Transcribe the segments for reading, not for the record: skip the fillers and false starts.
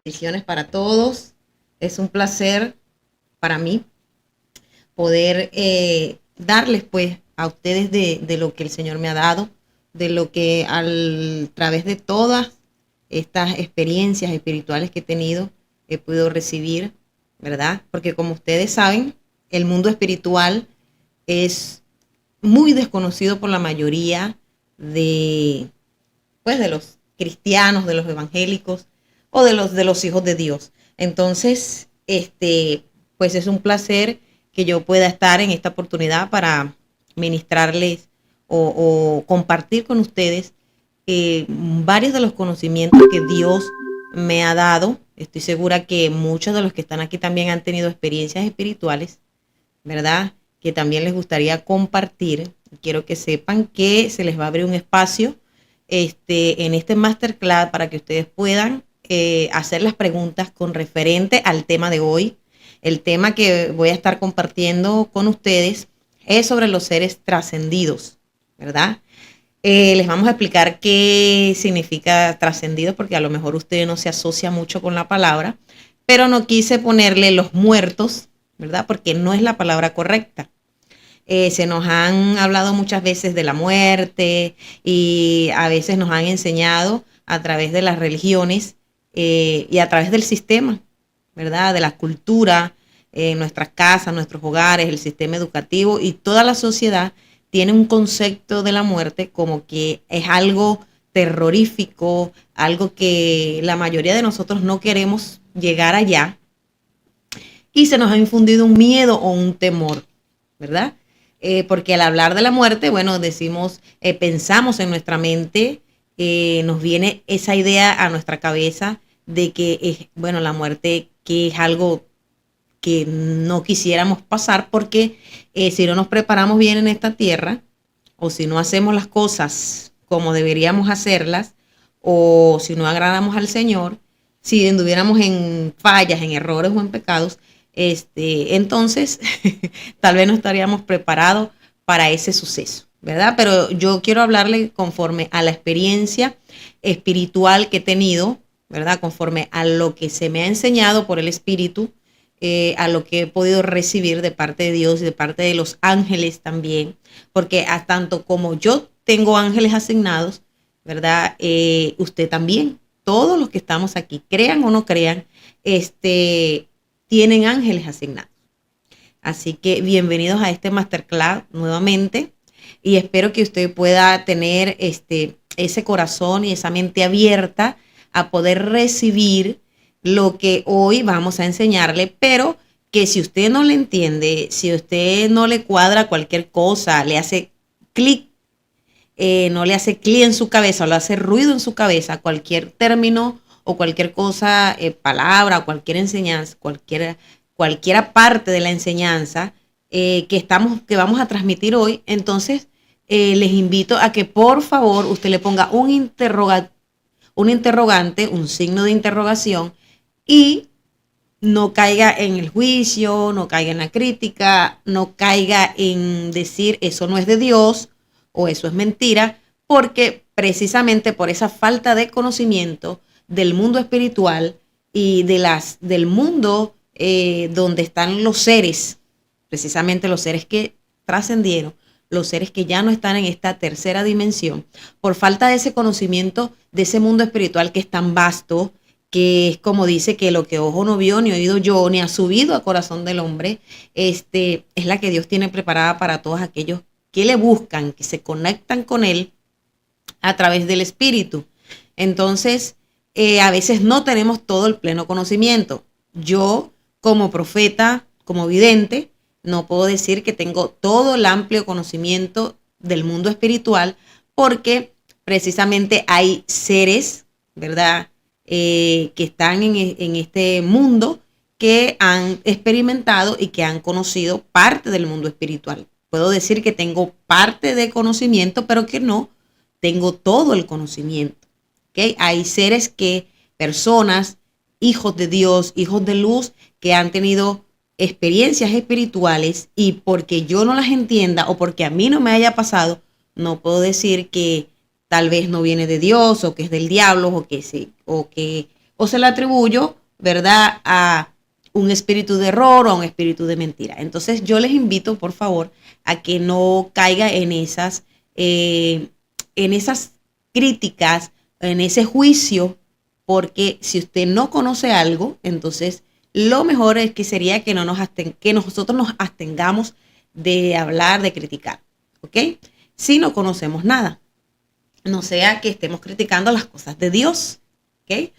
Bendiciones para todos. Es un placer para mí poder darles pues a ustedes de lo que el Señor me ha dado, de lo que a través de todas estas experiencias espirituales que he tenido, he podido recibir, ¿verdad? Porque como ustedes saben, el mundo espiritual es muy desconocido por la mayoría de, pues, de los cristianos, de los evangélicos o de los hijos de Dios. Entonces, pues es un placer que yo pueda estar en esta oportunidad para ministrarles o compartir con ustedes varios de los conocimientos que Dios me ha dado. Estoy segura que muchos de los que están aquí también han tenido experiencias espirituales, ¿verdad? Que también les gustaría compartir. Quiero que sepan que se les va a abrir un espacio en este masterclass para que ustedes puedan hacer las preguntas con referente al tema de hoy. El tema que voy a estar compartiendo con ustedes es sobre los seres trascendidos, ¿verdad? Les vamos a explicar qué significa trascendido, porque a lo mejor usted no se asocia mucho con la palabra, pero no quise ponerle los muertos, ¿verdad? Porque no es la palabra correcta. Se nos han hablado muchas veces de la muerte y a veces nos han enseñado a través de las religiones y a través del sistema, ¿verdad? De la cultura, nuestras casas, nuestros hogares, el sistema educativo y toda la sociedad tiene un concepto de la muerte como que es algo terrorífico, algo que la mayoría de nosotros no queremos llegar allá, y se nos ha infundido un miedo o un temor, ¿verdad? Porque al hablar de la muerte, bueno, decimos, pensamos en nuestra mente, nos viene esa idea a nuestra cabeza de que, bueno, la muerte que es algo que no quisiéramos pasar, porque si no nos preparamos bien en esta tierra, o si no hacemos las cosas como deberíamos hacerlas, o si no agradamos al Señor, si anduviéramos en fallas, en errores o en pecados, entonces tal vez no estaríamos preparados para ese suceso, ¿verdad? Pero yo quiero hablarle conforme a la experiencia espiritual que he tenido, ¿verdad? Conforme a lo que se me ha enseñado por el Espíritu, a lo que he podido recibir de parte de Dios y de parte de los ángeles también, porque a tanto como yo tengo ángeles asignados, ¿verdad? Usted también, todos los que estamos aquí, crean o no crean, tienen ángeles asignados. Así que bienvenidos a este masterclass nuevamente y espero que usted pueda tener ese corazón y esa mente abierta a poder recibir lo que hoy vamos a enseñarle, pero que si usted no le entiende, si usted no le cuadra cualquier cosa, le hace clic, no le hace clic en su cabeza o le hace ruido en su cabeza, cualquier término o cualquier cosa, palabra o cualquier enseñanza, cualquiera parte de la enseñanza que vamos a transmitir hoy, entonces les invito a que por favor usted le ponga un interrogante, un signo de interrogación, y no caiga en el juicio, no caiga en la crítica, no caiga en decir eso no es de Dios o eso es mentira, porque precisamente por esa falta de conocimiento del mundo espiritual y del mundo donde están los seres, precisamente los seres que trascendieron, los seres que ya no están en esta tercera dimensión, por falta de ese conocimiento de ese mundo espiritual que es tan vasto, que es como dice que lo que ojo no vio, ni oído yo, ni ha subido a corazón del hombre, es la que Dios tiene preparada para todos aquellos que le buscan, que se conectan con Él a través del Espíritu. Entonces, a veces no tenemos todo el pleno conocimiento. Yo, como profeta, como vidente, no puedo decir que tengo todo el amplio conocimiento del mundo espiritual, porque precisamente hay seres, ¿verdad?, que están en este mundo, que han experimentado y que han conocido parte del mundo espiritual. Puedo decir que tengo parte de conocimiento, pero que no tengo todo el conocimiento. ¿Okay? Hay seres personas, hijos de Dios, hijos de luz, que han tenido experiencias espirituales, y porque yo no las entienda o porque a mí no me haya pasado, no puedo decir que tal vez no viene de Dios o que es del diablo o que sí, o que o se la atribuyo, ¿verdad?, a un espíritu de error o a un espíritu de mentira. Entonces yo les invito, por favor, a que no caiga en esas críticas, en ese juicio, porque si usted no conoce algo, entonces lo mejor es que sería que, que nosotros nos abstengamos de hablar, de criticar, ¿ok? Si no conocemos nada, no sea que estemos criticando las cosas de Dios, ¿ok?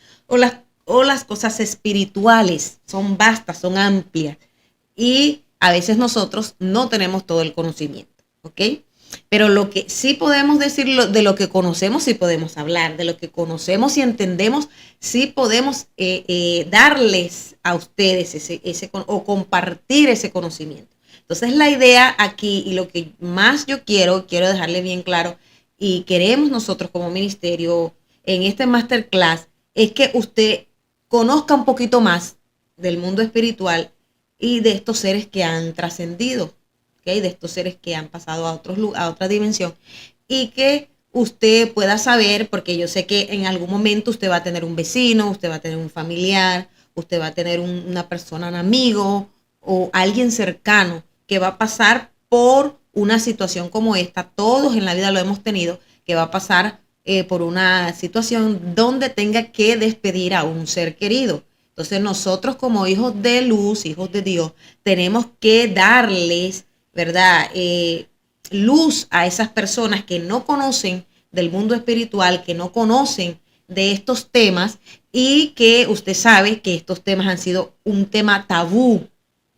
O las cosas espirituales, son vastas, son amplias, y a veces nosotros no tenemos todo el conocimiento, ¿ok? Pero lo que sí podemos decir, de lo que conocemos, sí podemos hablar, de lo que conocemos y entendemos, sí podemos darles a ustedes o compartir ese conocimiento. Entonces la idea aquí y lo que más yo quiero dejarle bien claro y queremos nosotros como ministerio en este masterclass es que usted conozca un poquito más del mundo espiritual y de estos seres que han trascendido, ¿okay? De estos seres que han pasado a otra dimensión y que usted pueda saber, porque yo sé que en algún momento usted va a tener un vecino, usted va a tener un familiar, usted va a tener una persona, un amigo o alguien cercano que va a pasar por una situación como esta. Todos en la vida lo hemos tenido, que va a pasar por una situación donde tenga que despedir a un ser querido. Entonces nosotros como hijos de luz, hijos de Dios, tenemos que darles, ¿verdad? Luz a esas personas que no conocen del mundo espiritual, que no conocen de estos temas y que usted sabe que estos temas han sido un tema tabú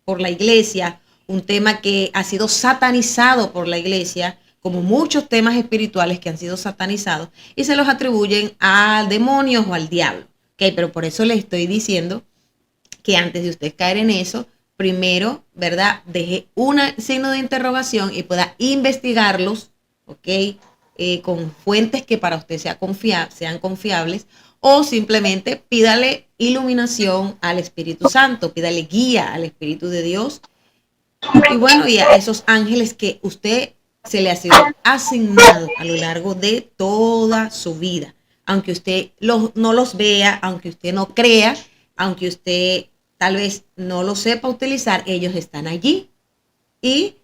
por la iglesia, un tema que ha sido satanizado por la iglesia, como muchos temas espirituales que han sido satanizados y se los atribuyen a demonios o al diablo. Okay, pero por eso les estoy diciendo que antes de usted caer en eso, primero, ¿verdad? Deje un signo de interrogación y pueda investigarlos, ¿ok? Con fuentes que para usted sean confiables, o simplemente pídale iluminación al Espíritu Santo, pídale guía al Espíritu de Dios y bueno, y a esos ángeles que usted se le ha sido asignado a lo largo de toda su vida. Aunque usted no los vea, aunque usted no crea, aunque usted tal vez no lo sepa utilizar, ellos están allí y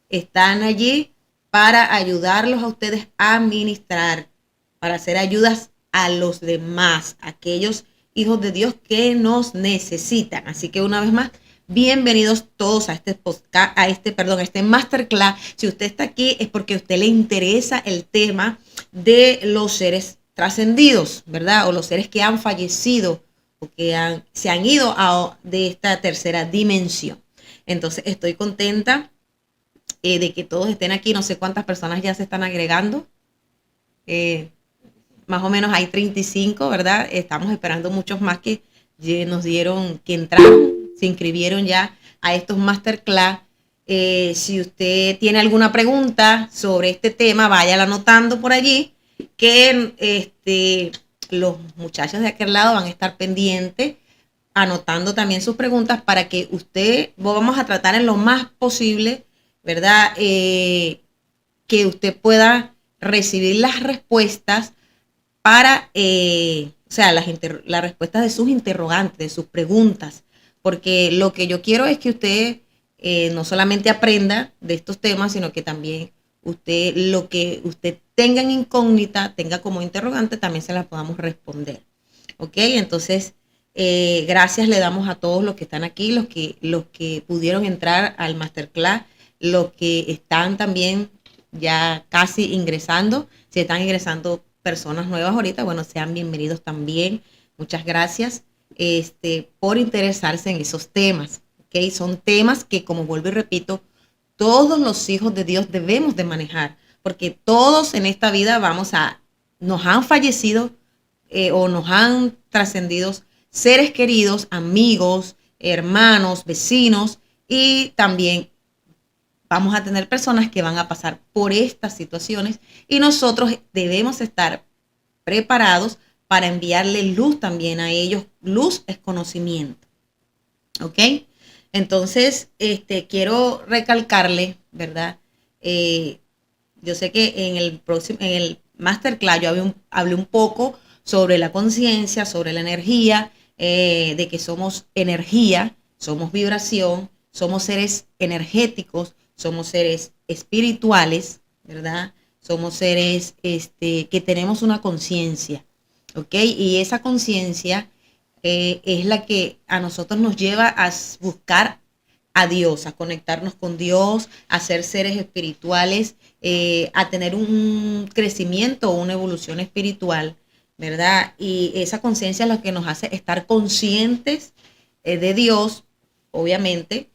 están allí para ayudarlos a ustedes a ministrar, para hacer ayudas a los demás, aquellos hijos de Dios que nos necesitan. Así que una vez más, bienvenidos todos a este podcast, a este masterclass. Si usted está aquí es porque a usted le interesa el tema de los seres trascendidos, ¿verdad? O los seres que han fallecido o que se han ido de esta tercera dimensión. Entonces estoy contenta de que todos estén aquí. No sé cuántas personas ya se están agregando. Más o menos hay 35, ¿verdad? Estamos esperando muchos más que nos dieron, que entraron, se inscribieron ya a estos masterclass. Si usted tiene alguna pregunta sobre este tema, váyala anotando por allí, que los muchachos de aquel lado van a estar pendientes, anotando también sus preguntas para que vamos a tratar en lo más posible, ¿verdad? Que usted pueda recibir las respuestas para, o sea, las respuestas de sus interrogantes, de sus preguntas, porque lo que yo quiero es que usted no solamente aprenda de estos temas, sino que también lo que usted tenga en incógnita, tenga como interrogante, también se las podamos responder. ¿Ok? Entonces, gracias le damos a todos los que están aquí, los que pudieron entrar al masterclass, los que están también ya casi ingresando, si están ingresando personas nuevas ahorita, bueno, sean bienvenidos también. Muchas gracias por interesarse en esos temas. ¿Okay? Son temas que, como vuelvo y repito, todos los hijos de Dios debemos de manejar, porque todos en esta vida nos han fallecido o nos han trascendido seres queridos, amigos, hermanos, vecinos, y también vamos a tener personas que van a pasar por estas situaciones y nosotros debemos estar preparados para enviarle luz también a ellos. Luz es conocimiento. ¿Ok? Entonces, quiero recalcarle, ¿verdad? Yo sé que en el masterclass yo hablé un poco sobre la conciencia, sobre la energía, de que somos energía, somos vibración, somos seres energéticos, somos seres espirituales, ¿verdad? Somos seres que tenemos una conciencia, ¿ok? Y esa conciencia es la que a nosotros nos lleva a buscar a Dios, a conectarnos con Dios, a ser seres espirituales, a tener un crecimiento o una evolución espiritual, ¿verdad? Y esa conciencia es lo que nos hace estar conscientes de Dios, obviamente,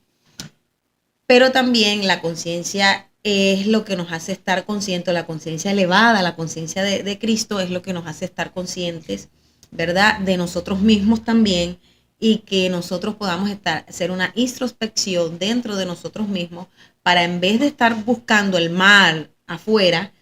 pero también la conciencia es lo que nos hace estar conscientes, la conciencia elevada, la conciencia de Cristo es lo que nos hace estar conscientes, ¿verdad? De nosotros mismos también, y que nosotros podamos hacer una introspección dentro de nosotros mismos para, en vez de estar buscando el mal afuera,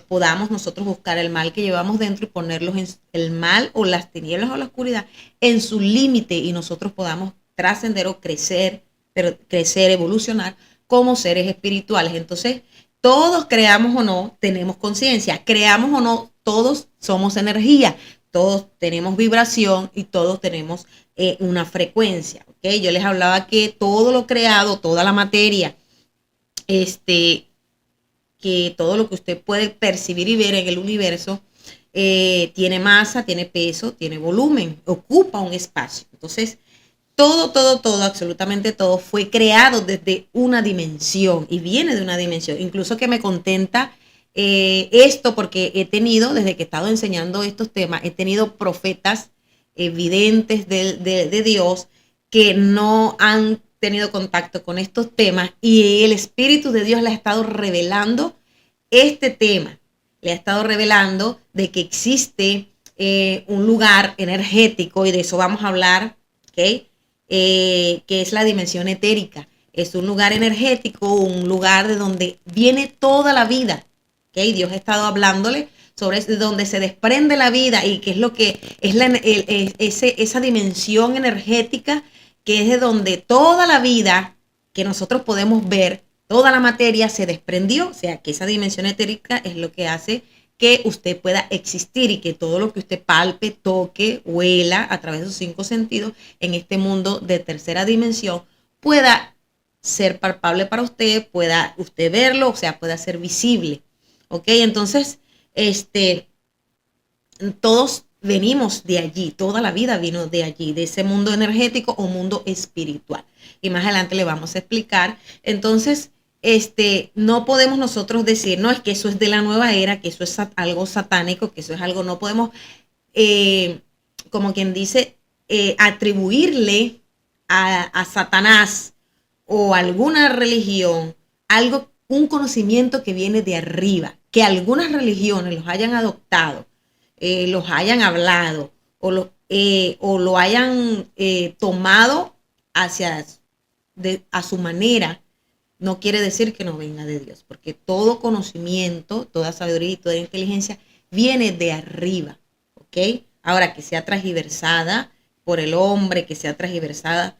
podamos nosotros buscar el mal que llevamos dentro y ponerlos en el mal o las tinieblas o la oscuridad en su límite, y nosotros podamos trascender o crecer, pero crecer, evolucionar como seres espirituales. Entonces, todos, creamos o no, tenemos conciencia, creamos o no, todos somos energía, todos tenemos vibración y todos tenemos una frecuencia, ¿ok? Yo les hablaba que todo lo creado, toda la materia, que todo lo que usted puede percibir y ver en el universo tiene masa, tiene peso, tiene volumen, ocupa un espacio. Entonces, todo, absolutamente todo fue creado desde una dimensión y viene de una dimensión. Incluso que me contenta esto, porque he tenido, desde que he estado enseñando estos temas, he tenido profetas evidentes de Dios que no han tenido contacto con estos temas, y el Espíritu de Dios le ha estado revelando este tema, le ha estado revelando de que existe un lugar energético, y de eso vamos a hablar, ¿ok? Que es la dimensión etérica. Es un lugar energético, un lugar de donde viene toda la vida, ¿ok? Dios ha estado hablándole sobre donde se desprende la vida, y que es lo que es esa dimensión energética, que es de donde toda la vida que nosotros podemos ver, toda la materia se desprendió. O sea, que esa dimensión etérica es lo que hace que usted pueda existir, y que todo lo que usted palpe, toque, huela a través de sus 5 sentidos en este mundo de tercera dimensión pueda ser palpable para usted, pueda usted verlo, o sea, pueda ser visible. ¿Ok? Entonces, todos venimos de allí, toda la vida vino de allí, de ese mundo energético o mundo espiritual. Y más adelante le vamos a explicar. Entonces, no podemos nosotros decir, no, es que eso es de la nueva era, que eso es algo satánico, que eso es algo, no podemos, como quien dice, atribuirle a Satanás o alguna religión algo, un conocimiento que viene de arriba, que algunas religiones los hayan adoptado, los hayan hablado o lo hayan tomado a su manera, no quiere decir que no venga de Dios, porque todo conocimiento, toda sabiduría y toda inteligencia viene de arriba, ¿ok? Ahora, que sea transversada por el hombre, que sea transversada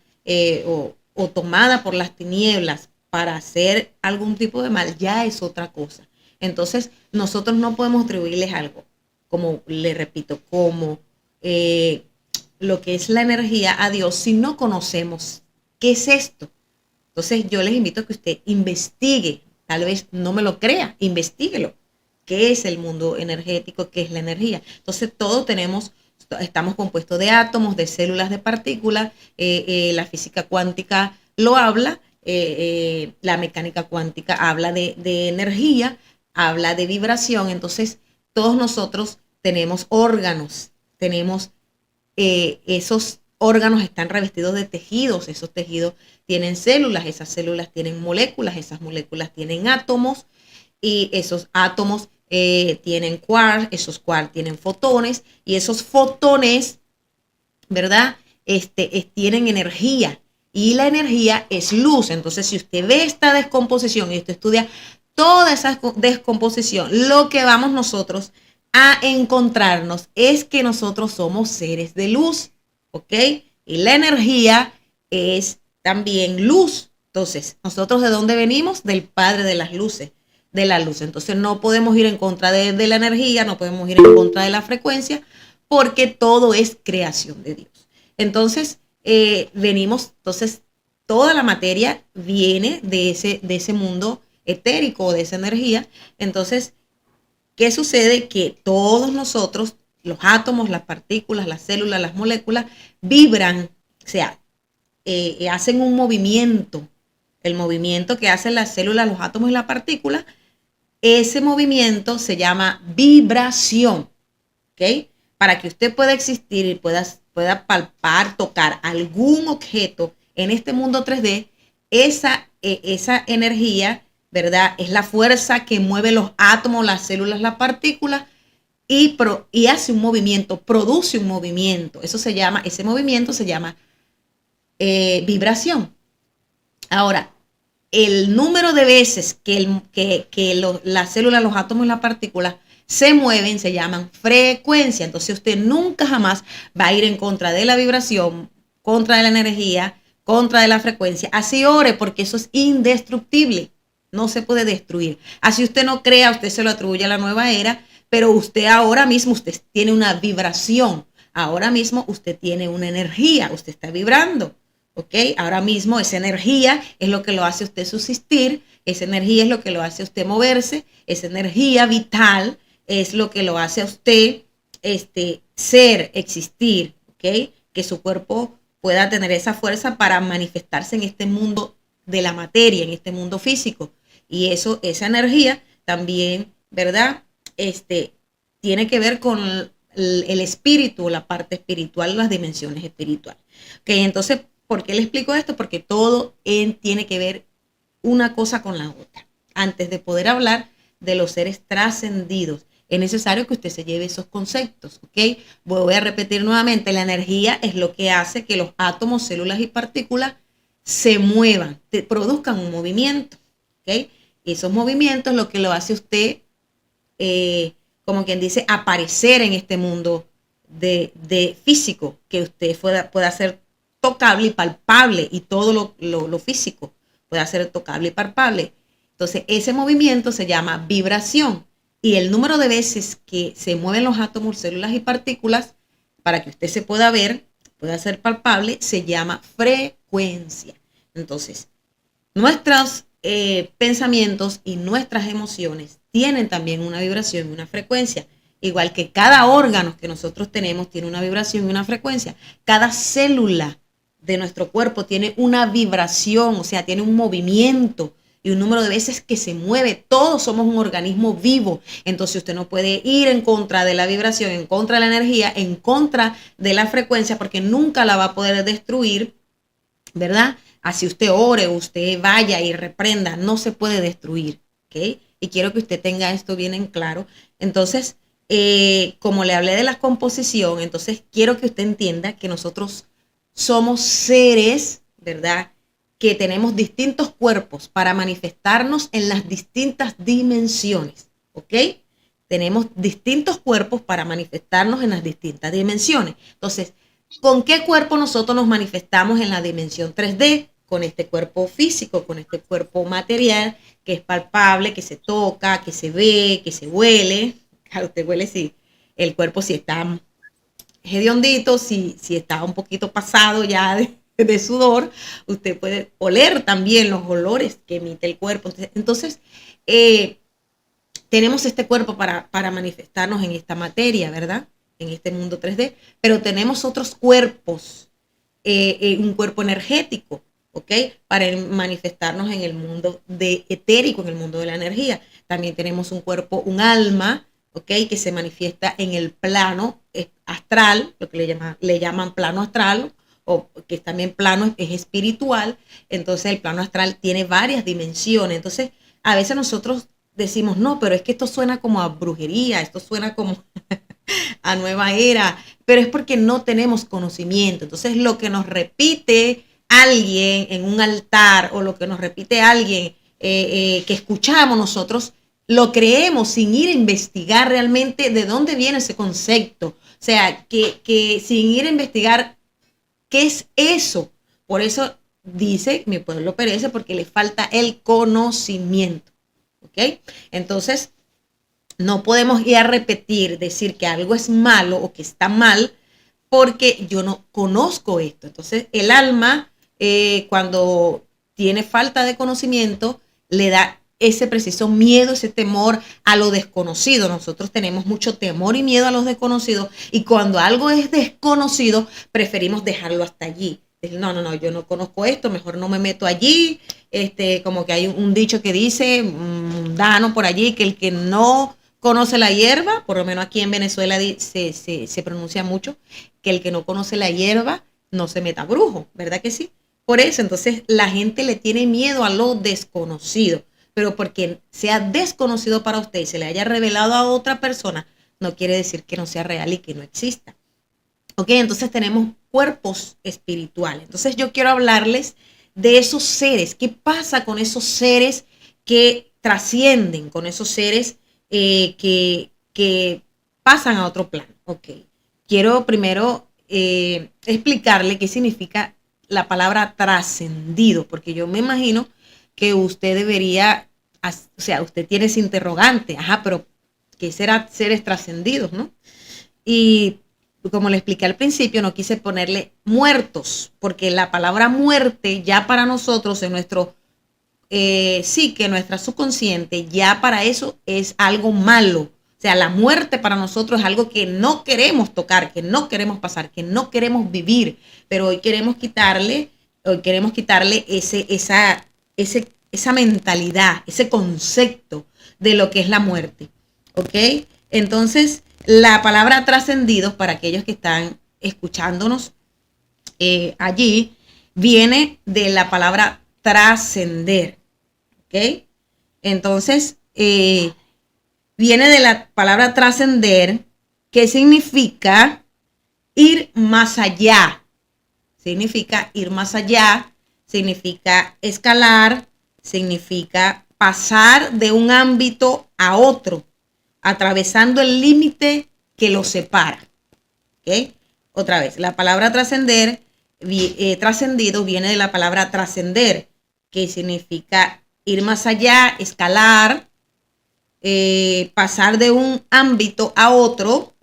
o tomada por las tinieblas para hacer algún tipo de mal, ya es otra cosa. Entonces, nosotros no podemos atribuirles algo, como le repito, como lo que es la energía a Dios, si no conocemos qué es esto. Entonces, yo les invito a que usted investigue, tal vez no me lo crea, investíguelo. ¿Qué es el mundo energético? ¿Qué es la energía? Entonces, todos estamos compuestos de átomos, de células, de partículas. La física cuántica lo habla, la mecánica cuántica habla de energía, habla de vibración. Entonces, todos nosotros tenemos órganos, tenemos esos órganos están revestidos de tejidos, esos tejidos tienen células, esas células tienen moléculas, esas moléculas tienen átomos, y esos átomos tienen quarks, esos quarks tienen fotones, y esos fotones, ¿verdad? Tienen energía, y la energía es luz. Entonces, si usted ve esta descomposición y usted estudia toda esa descomposición, lo que vamos nosotros a encontrarnos es que nosotros somos seres de luz, ¿ok? Y la energía es también luz. Entonces, ¿nosotros de dónde venimos? Del Padre de las Luces, de la luz. Entonces no podemos ir en contra de la energía, no podemos ir en contra de la frecuencia, porque todo es creación de Dios. Entonces, entonces toda la materia viene de ese mundo etérico, de esa energía. Entonces, ¿qué sucede? Que todos nosotros, los átomos, las partículas, las células, las moléculas, vibran, o sea, hacen un movimiento. El movimiento que hacen las células, los átomos y las partículas, ese movimiento se llama vibración, ¿ok? Para que usted pueda existir y pueda palpar, tocar algún objeto en este mundo 3D, esa energía, ¿verdad? Es la fuerza que mueve los átomos, las células, las partículas y hace un movimiento, produce un movimiento. Ese movimiento se llama vibración. Ahora, el número de veces que las células, los átomos y las partículas se mueven se llaman frecuencia. Entonces usted nunca jamás va a ir en contra de la vibración, contra de la energía, contra de la frecuencia. Así ore, porque eso es indestructible. No se puede destruir. Así usted no crea, usted se lo atribuye a la nueva era, pero usted ahora mismo, usted tiene una vibración. Ahora mismo usted tiene una energía, usted está vibrando. ¿Ok? Ahora mismo esa energía es lo que lo hace a usted subsistir, esa energía es lo que lo hace a usted moverse, esa energía vital es lo que lo hace a usted ser, existir, ¿ok? Que su cuerpo pueda tener esa fuerza para manifestarse en este mundo de la materia, en este mundo físico. Y esa energía también, ¿verdad? Tiene que ver con el espíritu, la parte espiritual, las dimensiones espirituales. ¿Ok? Entonces, ¿por qué le explico esto? Porque todo tiene que ver una cosa con la otra. Antes de poder hablar de los seres trascendidos, es necesario que usted se lleve esos conceptos, ¿ok? Voy a repetir nuevamente, la energía es lo que hace que los átomos, células y partículas se muevan, produzcan un movimiento, ¿ok? Y esos movimientos lo que lo hace usted, como quien dice, aparecer en este mundo de físico, que usted pueda hacer tocable y palpable, y todo lo físico puede ser tocable y palpable. Entonces, ese movimiento se llama vibración, y el número de veces que se mueven los átomos, células y partículas para que usted se pueda ver, pueda ser palpable, se llama frecuencia. Entonces, nuestros pensamientos y nuestras emociones tienen también una vibración y una frecuencia. Igual que cada órgano que nosotros tenemos tiene una vibración y una frecuencia. Cada célula de nuestro cuerpo tiene una vibración, o sea, tiene un movimiento y un número de veces que se mueve. Todos somos un organismo vivo. Entonces usted no puede ir en contra de la vibración, en contra de la energía, en contra de la frecuencia, porque nunca la va a poder destruir, ¿verdad? Así usted ore, usted vaya y reprenda, no se puede destruir, ¿ok? Y quiero que usted tenga esto bien en claro. Entonces, como le hablé de la composición, entonces quiero que usted entienda que nosotros somos seres, ¿verdad? Que tenemos distintos cuerpos para manifestarnos en las distintas dimensiones, ¿ok? Tenemos distintos cuerpos para manifestarnos en las distintas dimensiones. Entonces, ¿con qué cuerpo nosotros nos manifestamos en la dimensión 3D? Con este cuerpo físico, con este cuerpo material, que es palpable, que se toca, que se ve, que se huele. Claro, usted huele si el cuerpo si está hediondito, si está un poquito pasado ya de sudor, usted puede oler también los olores que emite el cuerpo. Entonces tenemos este cuerpo para manifestarnos en esta materia, ¿verdad? En este mundo 3D, pero tenemos otros cuerpos, un cuerpo energético, ¿ok? Para manifestarnos en el mundo etérico, en el mundo de la energía. También tenemos un cuerpo, un alma, ¿ok? Que se manifiesta en el plano astral, lo que le llaman plano astral, o que también plano es espiritual. Entonces el plano astral tiene varias dimensiones. Entonces a veces nosotros decimos, no, pero es que esto suena como a brujería, esto suena como a nueva era, pero es porque no tenemos conocimiento. Entonces lo que nos repite alguien en un altar o lo que nos repite alguien que escuchamos nosotros, lo creemos sin ir a investigar realmente de dónde viene ese concepto. O sea, que sin ir a investigar qué es eso. Por eso dice, mi pueblo perece porque le falta el conocimiento. ¿ok? Entonces, no podemos ir a repetir, decir que algo es malo o que está mal, porque yo no conozco esto. Entonces, el alma, cuando tiene falta de conocimiento, le da ese preciso miedo, ese temor a lo desconocido. Nosotros tenemos mucho temor y miedo a los desconocidos, y cuando algo es desconocido, preferimos dejarlo hasta allí. No, no, no, yo no conozco esto, mejor no me meto allí. Como que hay un dicho que dice, mundano por allí, que el que no conoce la hierba, por lo menos aquí en Venezuela se pronuncia mucho, que el que no conoce la hierba no se meta brujo, ¿verdad que sí? Por eso, entonces, la gente le tiene miedo a lo desconocido, pero porque sea desconocido para usted y se le haya revelado a otra persona, no quiere decir que no sea real y que no exista. Ok, entonces tenemos cuerpos espirituales. Entonces yo quiero hablarles de esos seres. ¿Qué pasa con esos seres que trascienden, con esos seres que pasan a otro plano? Ok, quiero primero explicarle qué significa la palabra trascendido, porque yo me imagino que usted debería, o sea, usted tiene ese interrogante, ajá, pero ¿qué será seres trascendidos, no? Y como le expliqué al principio, no quise ponerle muertos, porque la palabra muerte ya para nosotros, en nuestro psique, nuestra subconsciente, ya para eso es algo malo. O sea, la muerte para nosotros es algo que no queremos tocar, que no queremos pasar, que no queremos vivir, pero hoy queremos quitarle esa mentalidad, ese concepto de lo que es la muerte. ¿Ok? Entonces, la palabra trascendidos, para aquellos que están escuchándonos allí, viene de la palabra trascender. ¿Ok? Entonces, viene de la palabra trascender, que significa ir más allá. Significa ir más allá, significa escalar, significa pasar de un ámbito a otro, atravesando el límite que lo separa. ¿Ok? Otra vez, la palabra trascender, trascendido, viene de la palabra trascender, que significa ir más allá, escalar, pasar de un ámbito a otro,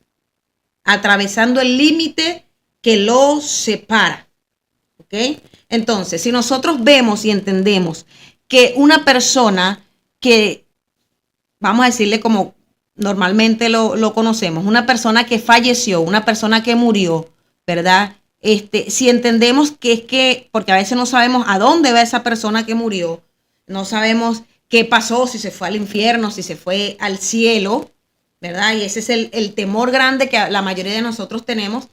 atravesando el límite que lo separa. ¿Ok? Entonces, si nosotros vemos y entendemos que una persona que, vamos a decirle como normalmente lo conocemos, una persona que falleció, una persona que murió, ¿verdad? Si entendemos que es que, porque a veces no sabemos a dónde va esa persona que murió, no sabemos qué pasó, si se fue al infierno, si se fue al cielo, ¿verdad? Y ese es el temor grande que la mayoría de nosotros tenemos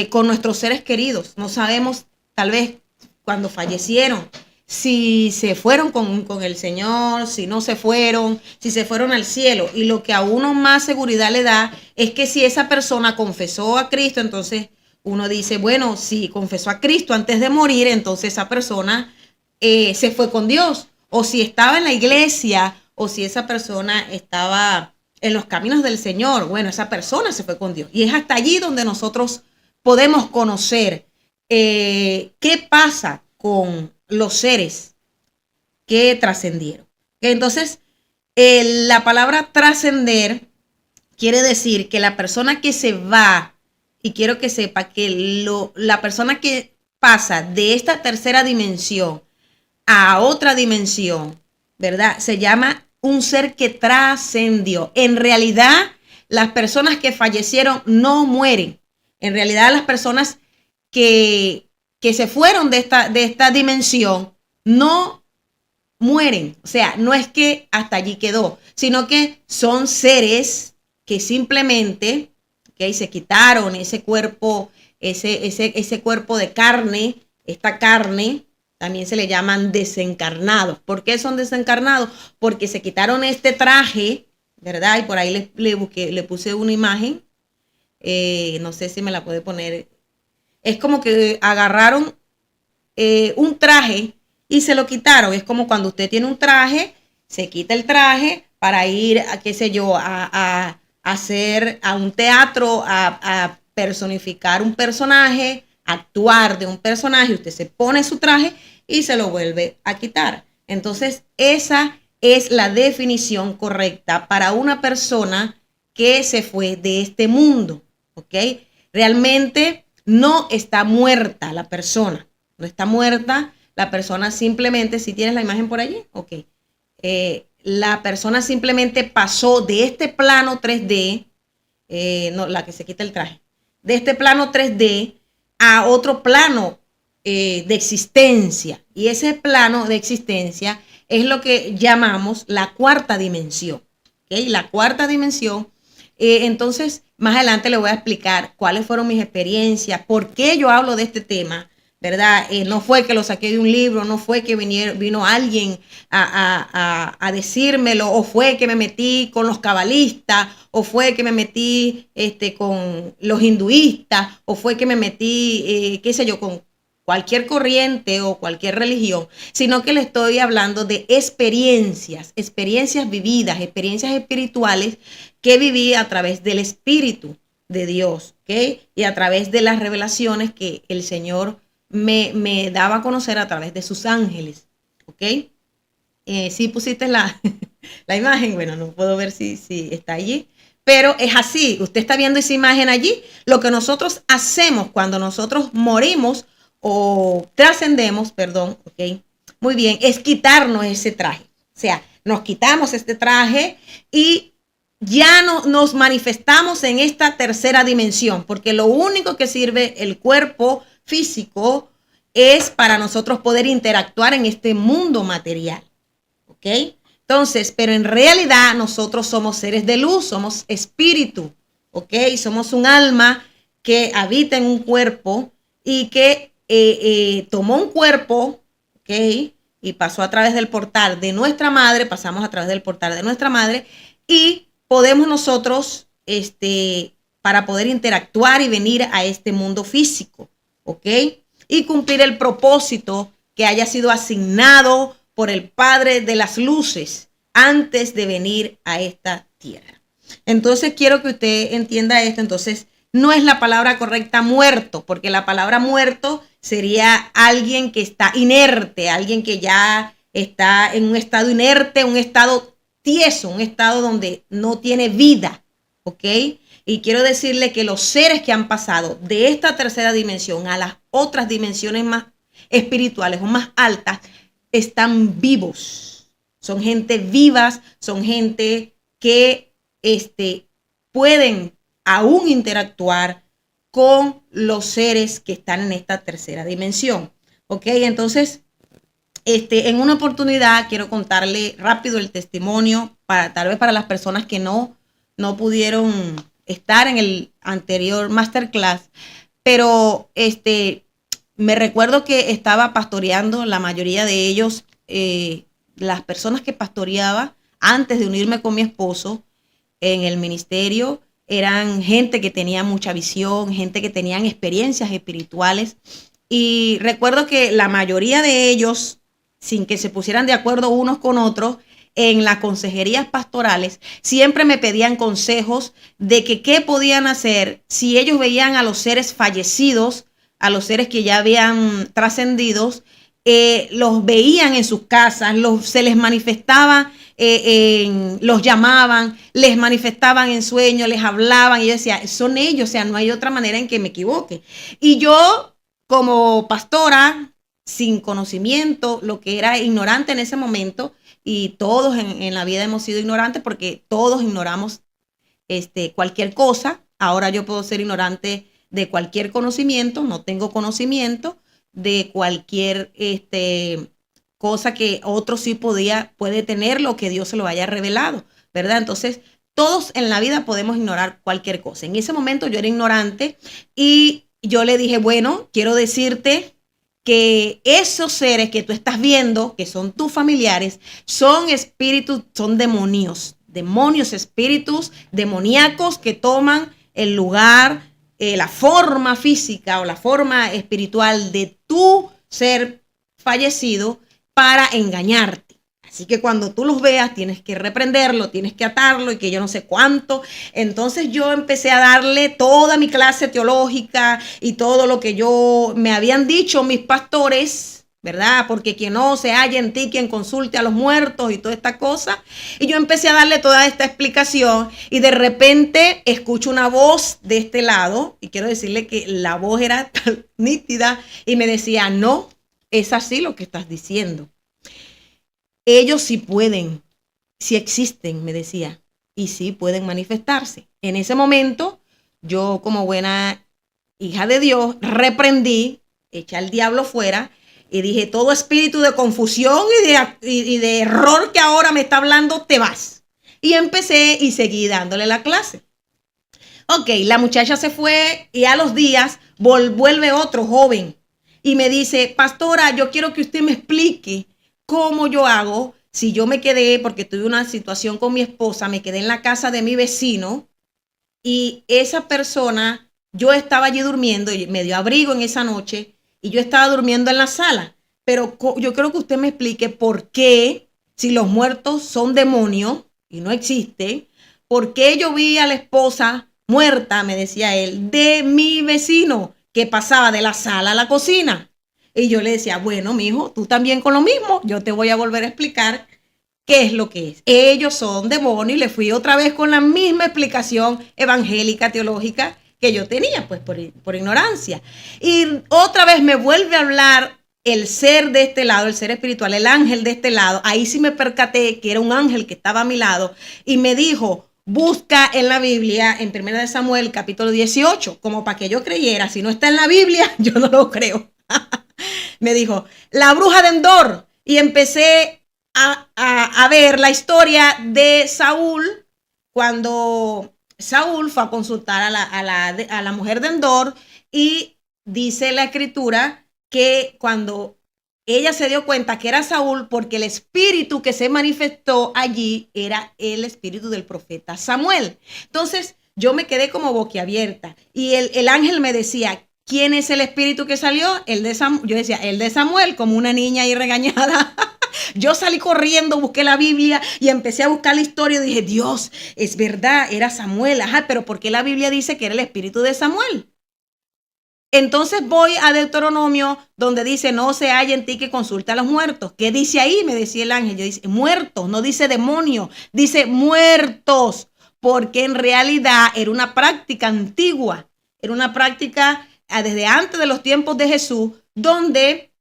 con nuestros seres queridos. No sabemos, tal vez, cuando fallecieron, si se fueron con el Señor, si no se fueron, si se fueron al cielo. Y lo que a uno más seguridad le da es que si esa persona confesó a Cristo, entonces uno dice, bueno, si confesó a Cristo antes de morir, entonces esa persona se fue con Dios. O si estaba en la iglesia, o si esa persona estaba en los caminos del Señor, bueno, esa persona se fue con Dios. Y es hasta allí donde nosotros podemos conocer qué pasa con los seres que trascendieron. Entonces, la palabra trascender quiere decir que la persona que se va, y quiero que sepa que la persona que pasa de esta tercera dimensión a otra dimensión, ¿verdad? Se llama un ser que trascendió. En realidad, las personas que fallecieron no mueren. En realidad, las personas que se fueron de esta dimensión no mueren. O sea, no es que hasta allí quedó, sino que son seres que simplemente, ¿okay?, se quitaron ese cuerpo, ese cuerpo de carne, esta carne. También se le llaman desencarnados. ¿Por qué son desencarnados? Porque se quitaron este traje, ¿verdad? Y por ahí le puse una imagen. No sé si me la puede poner. Es como que agarraron un traje y se lo quitaron. Es como cuando usted tiene un traje, se quita el traje para ir a, qué sé yo, a hacer a un teatro, a personificar un personaje, actuar de un personaje. Usted se pone su traje y se lo vuelve a quitar. Entonces, esa es la definición correcta para una persona que se fue de este mundo, ¿ok? Realmente no está muerta la persona, no está muerta la persona, simplemente, si tienes la imagen por allí, ok. La persona simplemente pasó de este plano 3D, no, la que se quita el traje, de este plano 3D a otro plano de existencia. Y ese plano de existencia es lo que llamamos la cuarta dimensión. ¿Okay? La cuarta dimensión. Entonces, más adelante le voy a explicar cuáles fueron mis experiencias, por qué yo hablo de este tema, ¿verdad? No fue que lo saqué de un libro, no fue que vino alguien a decírmelo, o fue que me metí con los cabalistas, o fue que me metí con los hinduistas, o fue que me metí, qué sé yo, con cualquier corriente o cualquier religión, sino que le estoy hablando de experiencias vividas, experiencias espirituales que viví a través del Espíritu de Dios, ¿ok? Y a través de las revelaciones que el Señor me daba a conocer a través de sus ángeles, ¿ok? Sí pusiste la imagen, bueno, no puedo ver si está allí, pero es así, usted está viendo esa imagen allí. Lo que nosotros hacemos cuando nosotros morimos o trascendemos, perdón, ¿ok? Muy bien, es quitarnos ese traje, o sea, nos quitamos este traje y ya no, nos manifestamos en esta tercera dimensión, porque lo único que sirve el cuerpo físico es para nosotros poder interactuar en este mundo material, ¿ok? Entonces, pero en realidad nosotros somos seres de luz, somos espíritu, ¿ok? Somos un alma que habita en un cuerpo y que tomó un cuerpo, ¿ok? Y pasó a través del portal de nuestra madre, pasamos a través del portal de nuestra madre y podemos nosotros, para poder interactuar y venir a este mundo físico, ¿ok? Y cumplir el propósito que haya sido asignado por el Padre de las Luces antes de venir a esta tierra. Entonces quiero que usted entienda esto. Entonces no es la palabra correcta muerto, porque la palabra muerto sería alguien que está inerte, alguien que ya está en un estado inerte, un estado tieso, un estado donde no tiene vida, ¿ok? Y quiero decirle que los seres que han pasado de esta tercera dimensión a las otras dimensiones más espirituales o más altas están vivos. Son gente vivas, son gente que pueden aún interactuar con los seres que están en esta tercera dimensión. ¿Ok? Entonces, en una oportunidad quiero contarle rápido el testimonio, tal vez para las personas que no pudieron estar en el anterior masterclass, pero me recuerdo que estaba pastoreando, la mayoría de ellos, las personas que pastoreaba antes de unirme con mi esposo en el ministerio, eran gente que tenía mucha visión, gente que tenían experiencias espirituales. Y recuerdo que la mayoría de ellos, sin que se pusieran de acuerdo unos con otros, en las consejerías pastorales, siempre me pedían consejos de que qué podían hacer si ellos veían a los seres fallecidos, a los seres que ya habían trascendido, los veían en sus casas, se les manifestaba, los llamaban, les manifestaban en sueños, les hablaban, y yo decía, son ellos, o sea, no hay otra manera en que me equivoque. Y yo, como pastora, sin conocimiento, lo que era ignorante en ese momento, y todos en la vida hemos sido ignorantes porque todos ignoramos cualquier cosa. Ahora yo puedo ser ignorante de cualquier conocimiento, no tengo conocimiento de cualquier cosa que otro sí puede tener, lo que Dios se lo haya revelado, ¿verdad? Entonces, todos en la vida podemos ignorar cualquier cosa. En ese momento yo era ignorante y yo le dije, bueno, quiero decirte que esos seres que tú estás viendo, que son tus familiares, son espíritus, son demonios, espíritus demoníacos que toman el lugar, la forma física o la forma espiritual de tu ser fallecido para engañarte. Así que cuando tú los veas, tienes que reprenderlo, tienes que atarlo y que yo no sé cuánto. Entonces yo empecé a darle toda mi clase teológica y todo lo que me habían dicho mis pastores, ¿verdad? Porque quien no se halla en ti, quien consulte a los muertos y toda esta cosa. Y yo empecé a darle toda esta explicación y de repente escucho una voz de este lado y quiero decirle que la voz era tan nítida y me decía, no, es así lo que estás diciendo. Ellos sí pueden, sí existen, me decía, y sí pueden manifestarse. En ese momento, yo como buena hija de Dios, reprendí, eché al diablo fuera y dije, todo espíritu de confusión y de error que ahora me está hablando, te vas. Y empecé y seguí dándole la clase. Ok, la muchacha se fue y a los días vuelve otro joven y me dice, pastora, yo quiero que usted me explique cómo yo hago si yo me quedé, porque tuve una situación con mi esposa, me quedé en la casa de mi vecino y esa persona, yo estaba allí durmiendo y me dio abrigo en esa noche y yo estaba durmiendo en la sala. Pero yo quiero que usted me explique por qué, si los muertos son demonios y no existen, por qué yo vi a la esposa muerta, me decía él, de mi vecino que pasaba de la sala a la cocina. Y yo le decía, bueno, mijo, tú también con lo mismo, yo te voy a volver a explicar qué es lo que es. Ellos son demonios y le fui otra vez con la misma explicación evangélica, teológica que yo tenía, pues por ignorancia. Y otra vez me vuelve a hablar el ser de este lado, el ser espiritual, el ángel de este lado. Ahí sí me percaté que era un ángel que estaba a mi lado y me dijo, busca en la Biblia, en 1 de Samuel, capítulo 18, como para que yo creyera. Si no está en la Biblia, yo no lo creo. Me dijo, la bruja de Endor. Y empecé a ver la historia de Saúl cuando Saúl fue a consultar a la mujer de Endor y dice la escritura que cuando ella se dio cuenta que era Saúl, porque el espíritu que se manifestó allí era el espíritu del profeta Samuel. Entonces yo me quedé como boquiabierta y el ángel me decía, ¿quién es el espíritu que salió? El de Samuel. Yo decía, el de Samuel, como una niña ahí regañada. Yo salí corriendo, busqué la Biblia y empecé a buscar la historia y dije, Dios, es verdad, era Samuel. Ajá, pero ¿por qué la Biblia dice que era el espíritu de Samuel? Entonces voy a Deuteronomio donde dice, no se halla en ti que consulte a los muertos. ¿Qué dice ahí? Me decía el ángel. Yo dice, muertos, no dice demonio, dice muertos, porque en realidad era una práctica antigua, era una práctica desde antes de los tiempos de Jesús, donde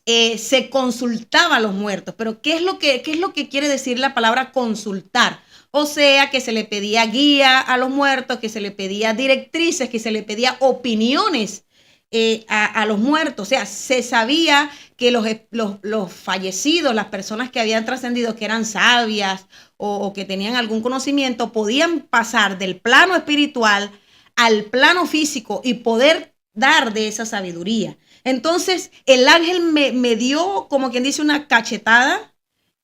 se consultaba a los muertos. Pero qué es lo que quiere decir la palabra consultar? O sea, que se le pedía guía a los muertos, que se le pedía directrices, que se le pedía opiniones a los muertos. O sea, se sabía que los fallecidos, las personas que habían trascendido, que eran sabias o que tenían algún conocimiento, podían pasar del plano espiritual al plano físico y poder dar de esa sabiduría. Entonces, el ángel me dio, como quien dice, una cachetada.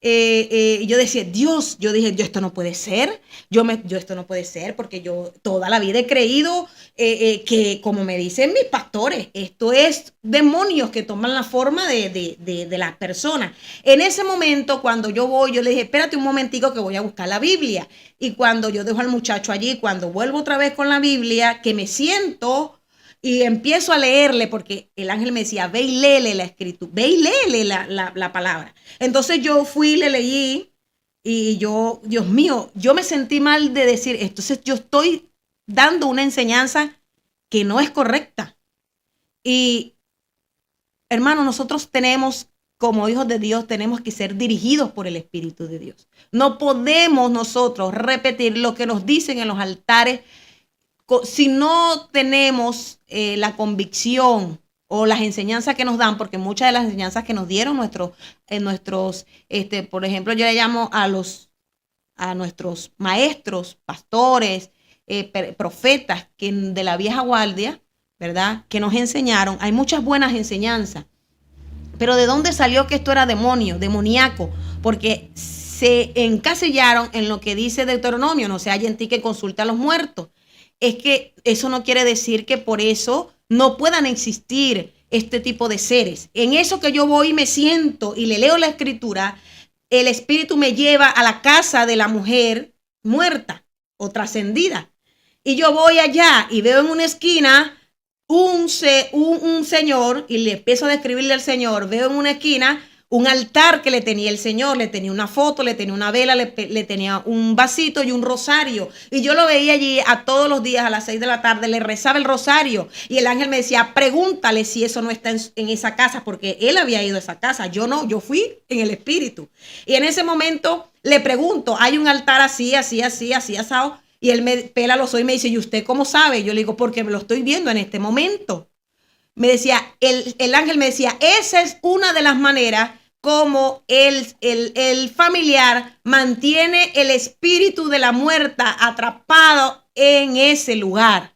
Yo decía, Dios, yo dije, yo esto no puede ser, yo esto no puede ser, porque yo toda la vida he creído que, como me dicen mis pastores, esto es demonios que toman la forma de las personas. En ese momento, cuando yo voy, yo le dije, espérate un momentico que voy a buscar la Biblia. Y cuando yo dejo al muchacho allí, cuando vuelvo otra vez con la Biblia, que me siento y empiezo a leerle, porque el ángel me decía, ve y léele la escritura, ve y léele la palabra. Entonces yo fui, le leí y yo, Dios mío, yo me sentí mal de decir, entonces yo estoy dando una enseñanza que no es correcta. Y hermano, nosotros tenemos, como hijos de Dios, tenemos que ser dirigidos por el Espíritu de Dios. No podemos nosotros repetir lo que nos dicen en los altares si no tenemos la convicción o las enseñanzas que nos dan, porque muchas de las enseñanzas que nos dieron por ejemplo, yo le llamo a nuestros maestros, pastores, profetas de la vieja guardia, ¿verdad? Que nos enseñaron, hay muchas buenas enseñanzas, pero ¿de dónde salió que esto era demoníaco? Porque se encasillaron en lo que dice Deuteronomio, no se halla en ti que consulta a los muertos. Es que eso no quiere decir que por eso no puedan existir este tipo de seres. En eso que yo voy y me siento y le leo la escritura, el espíritu me lleva a la casa de la mujer muerta o trascendida. Y yo voy allá y veo en una esquina un señor, y le empiezo a describirle al señor, veo en una esquina un altar que le tenía el señor, le tenía una foto, le tenía una vela, le tenía un vasito y un rosario. Y yo lo veía allí a todos los días a las 6 de la tarde, le rezaba el rosario. Y el ángel me decía, pregúntale si eso no está en esa casa, porque él había ido a esa casa. Yo no, yo fui en el espíritu. Y en ese momento le pregunto, hay un altar así, así, así, así, asado. Y él me pela los ojos y me dice, ¿y usted cómo sabe? Yo le digo, porque me lo estoy viendo en este momento. Me decía, el ángel me decía, esa es una de las maneras como el familiar mantiene el espíritu de la muerta atrapado en ese lugar.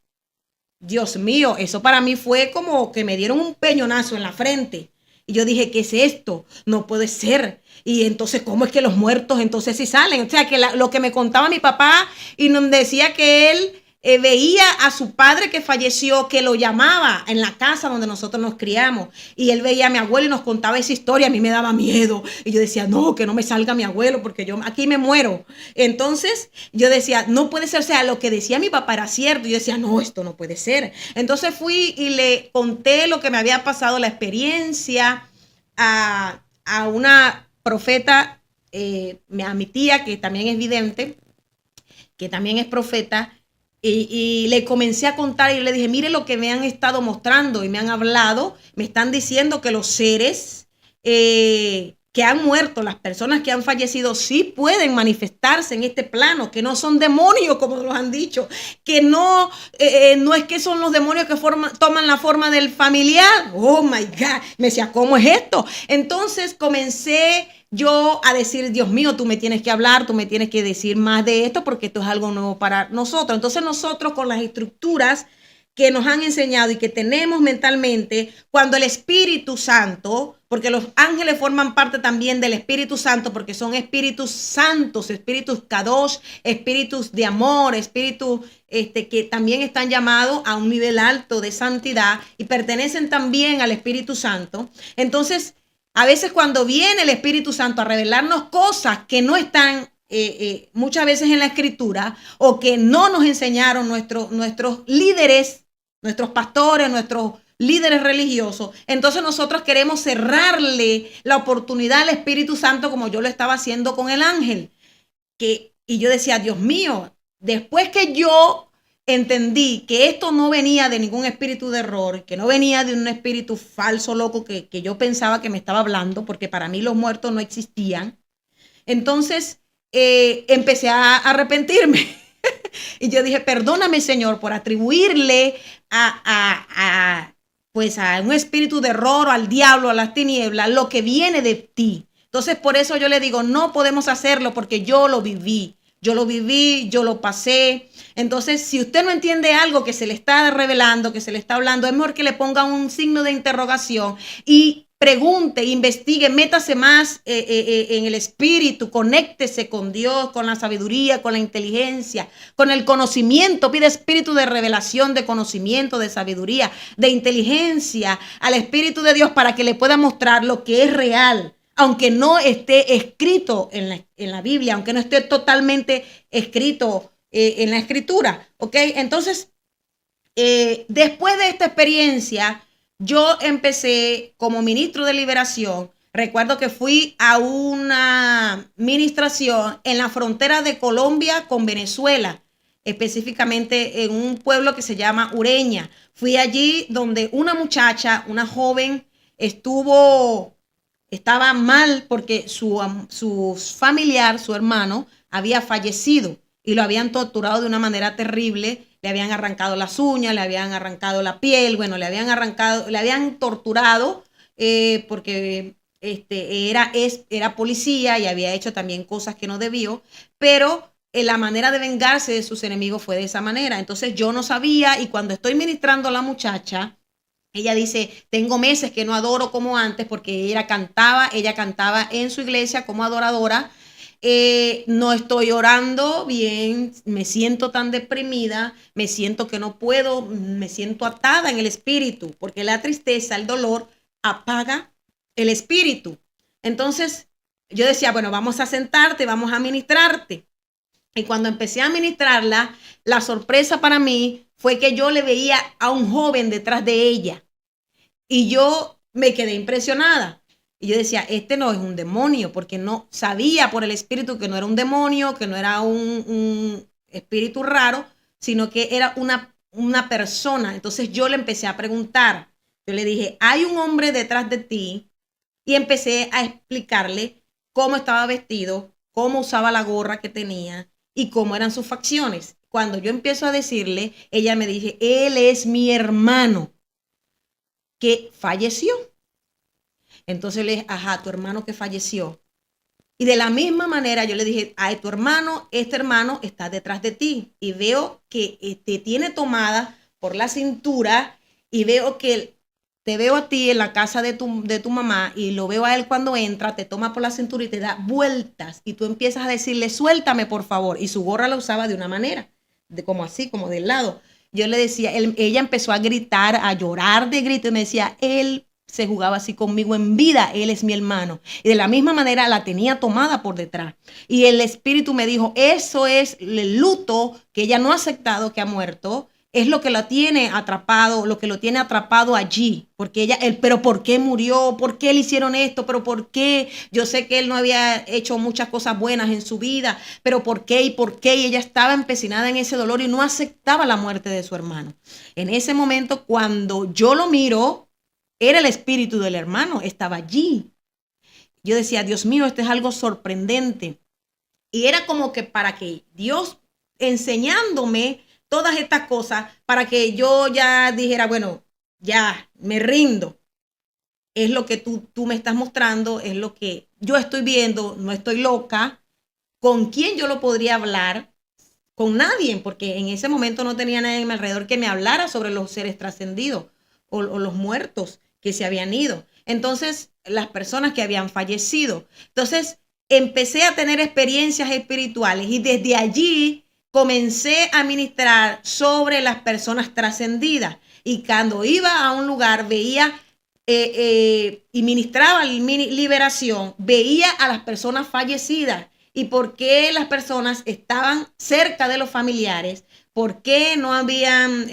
Dios mío, eso para mí fue como que me dieron un peñonazo en la frente. Y yo dije, ¿qué es esto? No puede ser. Y entonces, ¿cómo es que los muertos entonces sí salen? O sea, que lo que me contaba mi papá y nos decía que él veía a su padre que falleció, que lo llamaba en la casa donde nosotros nos criamos. Y él veía a mi abuelo y nos contaba esa historia. A mí me daba miedo. Y yo decía, no, que no me salga mi abuelo porque yo aquí me muero. Entonces yo decía, no puede ser. O sea, lo que decía mi papá era cierto. Y yo decía, no, esto no puede ser. Entonces fui y le conté lo que me había pasado, la experiencia a una profeta, a mi tía, que también es vidente, que también es profeta, y le comencé a contar y le dije, mire lo que me han estado mostrando y me han hablado, me están diciendo que los seres que han muerto, las personas que han fallecido, sí pueden manifestarse en este plano, que no son demonios como nos han dicho, que no es que son los demonios que toman la forma del familiar. Oh my God, me decía, ¿cómo es esto? Entonces comencé yo a decir, Dios mío, tú me tienes que hablar, tú me tienes que decir más de esto porque esto es algo nuevo para nosotros. Entonces nosotros con las estructuras que nos han enseñado y que tenemos mentalmente, cuando el Espíritu Santo, porque los ángeles forman parte también del Espíritu Santo, porque son espíritus santos, espíritus kadosh, espíritus de amor, espíritus que también están llamados a un nivel alto de santidad y pertenecen también al Espíritu Santo. Entonces, a veces cuando viene el Espíritu Santo a revelarnos cosas que no están muchas veces en la Escritura o que no nos enseñaron nuestros líderes, nuestros pastores, nuestros líderes religiosos, entonces nosotros queremos cerrarle la oportunidad al Espíritu Santo como yo lo estaba haciendo con el ángel. Y yo decía, Dios mío, después que yo entendí que esto no venía de ningún espíritu de error, que no venía de un espíritu falso, loco, que yo pensaba que me estaba hablando, porque para mí los muertos no existían, entonces empecé a arrepentirme. Y yo dije, perdóname, Señor, por atribuirle pues a un espíritu de error, al diablo, a las tinieblas, lo que viene de ti. Entonces, por eso yo le digo, no podemos hacerlo porque yo lo viví, yo lo pasé. Entonces, si usted no entiende algo que se le está revelando, que se le está hablando, es mejor que le ponga un signo de interrogación y pregunte, investigue, métase más en el espíritu, conéctese con Dios, con la sabiduría, con la inteligencia, con el conocimiento. Pide espíritu de revelación, de conocimiento, de sabiduría, de inteligencia al Espíritu de Dios para que le pueda mostrar lo que es real, aunque no esté escrito en la Biblia, aunque no esté totalmente escrito en la Escritura. ¿Ok? Entonces, después de esta experiencia, yo empecé como ministro de liberación. Recuerdo que fui a una ministración en la frontera de Colombia con Venezuela, específicamente en un pueblo que se llama Ureña. Fui allí donde una muchacha, una joven, estaba mal porque su familiar, su hermano, había fallecido y lo habían torturado de una manera terrible. Le habían arrancado las uñas, le habían arrancado la piel, bueno, le habían torturado porque era policía y había hecho también cosas que no debió, pero la manera de vengarse de sus enemigos fue de esa manera. Entonces yo no sabía, y cuando estoy ministrando a la muchacha, ella dice, tengo meses que no adoro como antes porque ella cantaba en su iglesia como adoradora. No estoy orando bien, me siento tan deprimida, me siento que no puedo, me siento atada en el espíritu, porque la tristeza, el dolor apaga el espíritu. Entonces yo decía, bueno, vamos a sentarte, vamos a ministrarte. Y cuando empecé a ministrarla, la sorpresa para mí fue que yo le veía a un joven detrás de ella y yo me quedé impresionada. Y yo decía, este no es un demonio, porque no sabía por el espíritu que no era un demonio, que no era un espíritu raro, sino que era una persona. Entonces yo le empecé a preguntar, yo le dije, hay un hombre detrás de ti, y empecé a explicarle cómo estaba vestido, cómo usaba la gorra que tenía y cómo eran sus facciones. Cuando yo empiezo a decirle, ella me dice, él es mi hermano que falleció. Entonces le dije, ajá, tu hermano que falleció. Y de la misma manera yo le dije, ay, tu hermano, este hermano está detrás de ti y veo que te tiene tomada por la cintura y veo que te veo a ti en la casa de tu mamá y lo veo a él cuando entra, te toma por la cintura y te da vueltas y tú empiezas a decirle, suéltame por favor. Y su gorra la usaba de una manera, de como así, como del lado. Yo le decía, ella empezó a gritar, a llorar de grito y me decía, él se jugaba así conmigo en vida, él es mi hermano. Y de la misma manera la tenía tomada por detrás. Y el espíritu me dijo, eso es el luto que ella no ha aceptado, que ha muerto, es lo que la tiene atrapado, lo que lo tiene atrapado allí, porque ella, él, pero ¿por qué murió? ¿Por qué le hicieron esto? ¿Pero por qué? Yo sé que él no había hecho muchas cosas buenas en su vida, pero ¿por qué? ¿Y por qué? Y ella estaba empecinada en ese dolor y no aceptaba la muerte de su hermano. En ese momento, cuando yo lo miro, era el espíritu del hermano, estaba allí. Yo decía, Dios mío, esto es algo sorprendente. Y era como que para que Dios enseñándome todas estas cosas, para que yo ya dijera, bueno, ya me rindo. Es lo que tú me estás mostrando, es lo que yo estoy viendo, no estoy loca. ¿Con quién yo lo podría hablar? Con nadie, porque en ese momento no tenía nadie a mi alrededor que me hablara sobre los seres trascendidos o los muertos que se habían ido. Entonces, las personas que habían fallecido. Entonces, empecé a tener experiencias espirituales y desde allí comencé a ministrar sobre las personas trascendidas. Y cuando iba a un lugar, veía y ministraba liberación, veía a las personas fallecidas y por qué las personas estaban cerca de los familiares, por qué no habían,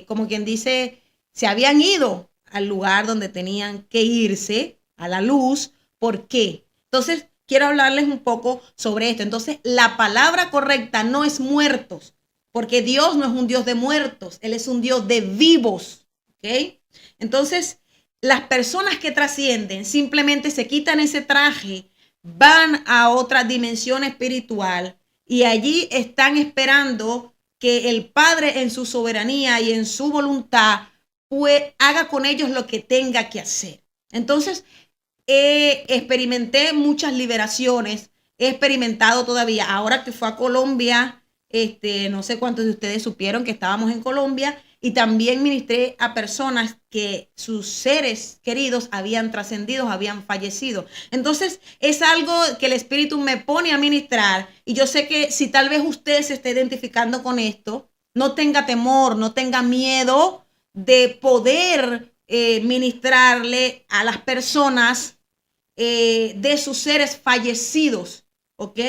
como quien dice, se habían ido al lugar donde tenían que irse, a la luz, ¿por qué? Entonces, quiero hablarles un poco sobre esto. Entonces, la palabra correcta no es muertos, porque Dios no es un Dios de muertos, Él es un Dios de vivos, ¿ok? Entonces, las personas que trascienden simplemente se quitan ese traje, van a otra dimensión espiritual y allí están esperando que el Padre en su soberanía y en su voluntad pues, haga con ellos lo que tenga que hacer. Entonces, experimenté muchas liberaciones, he experimentado todavía, ahora que fue a Colombia, no sé cuántos de ustedes supieron que estábamos en Colombia y también ministré a personas que sus seres queridos habían trascendido, habían fallecido. Entonces es algo que el Espíritu me pone a ministrar y yo sé que si tal vez usted se esté identificando con esto, no tenga temor, no tenga miedo de poder ministrarle a las personas de sus seres fallecidos, ¿ok?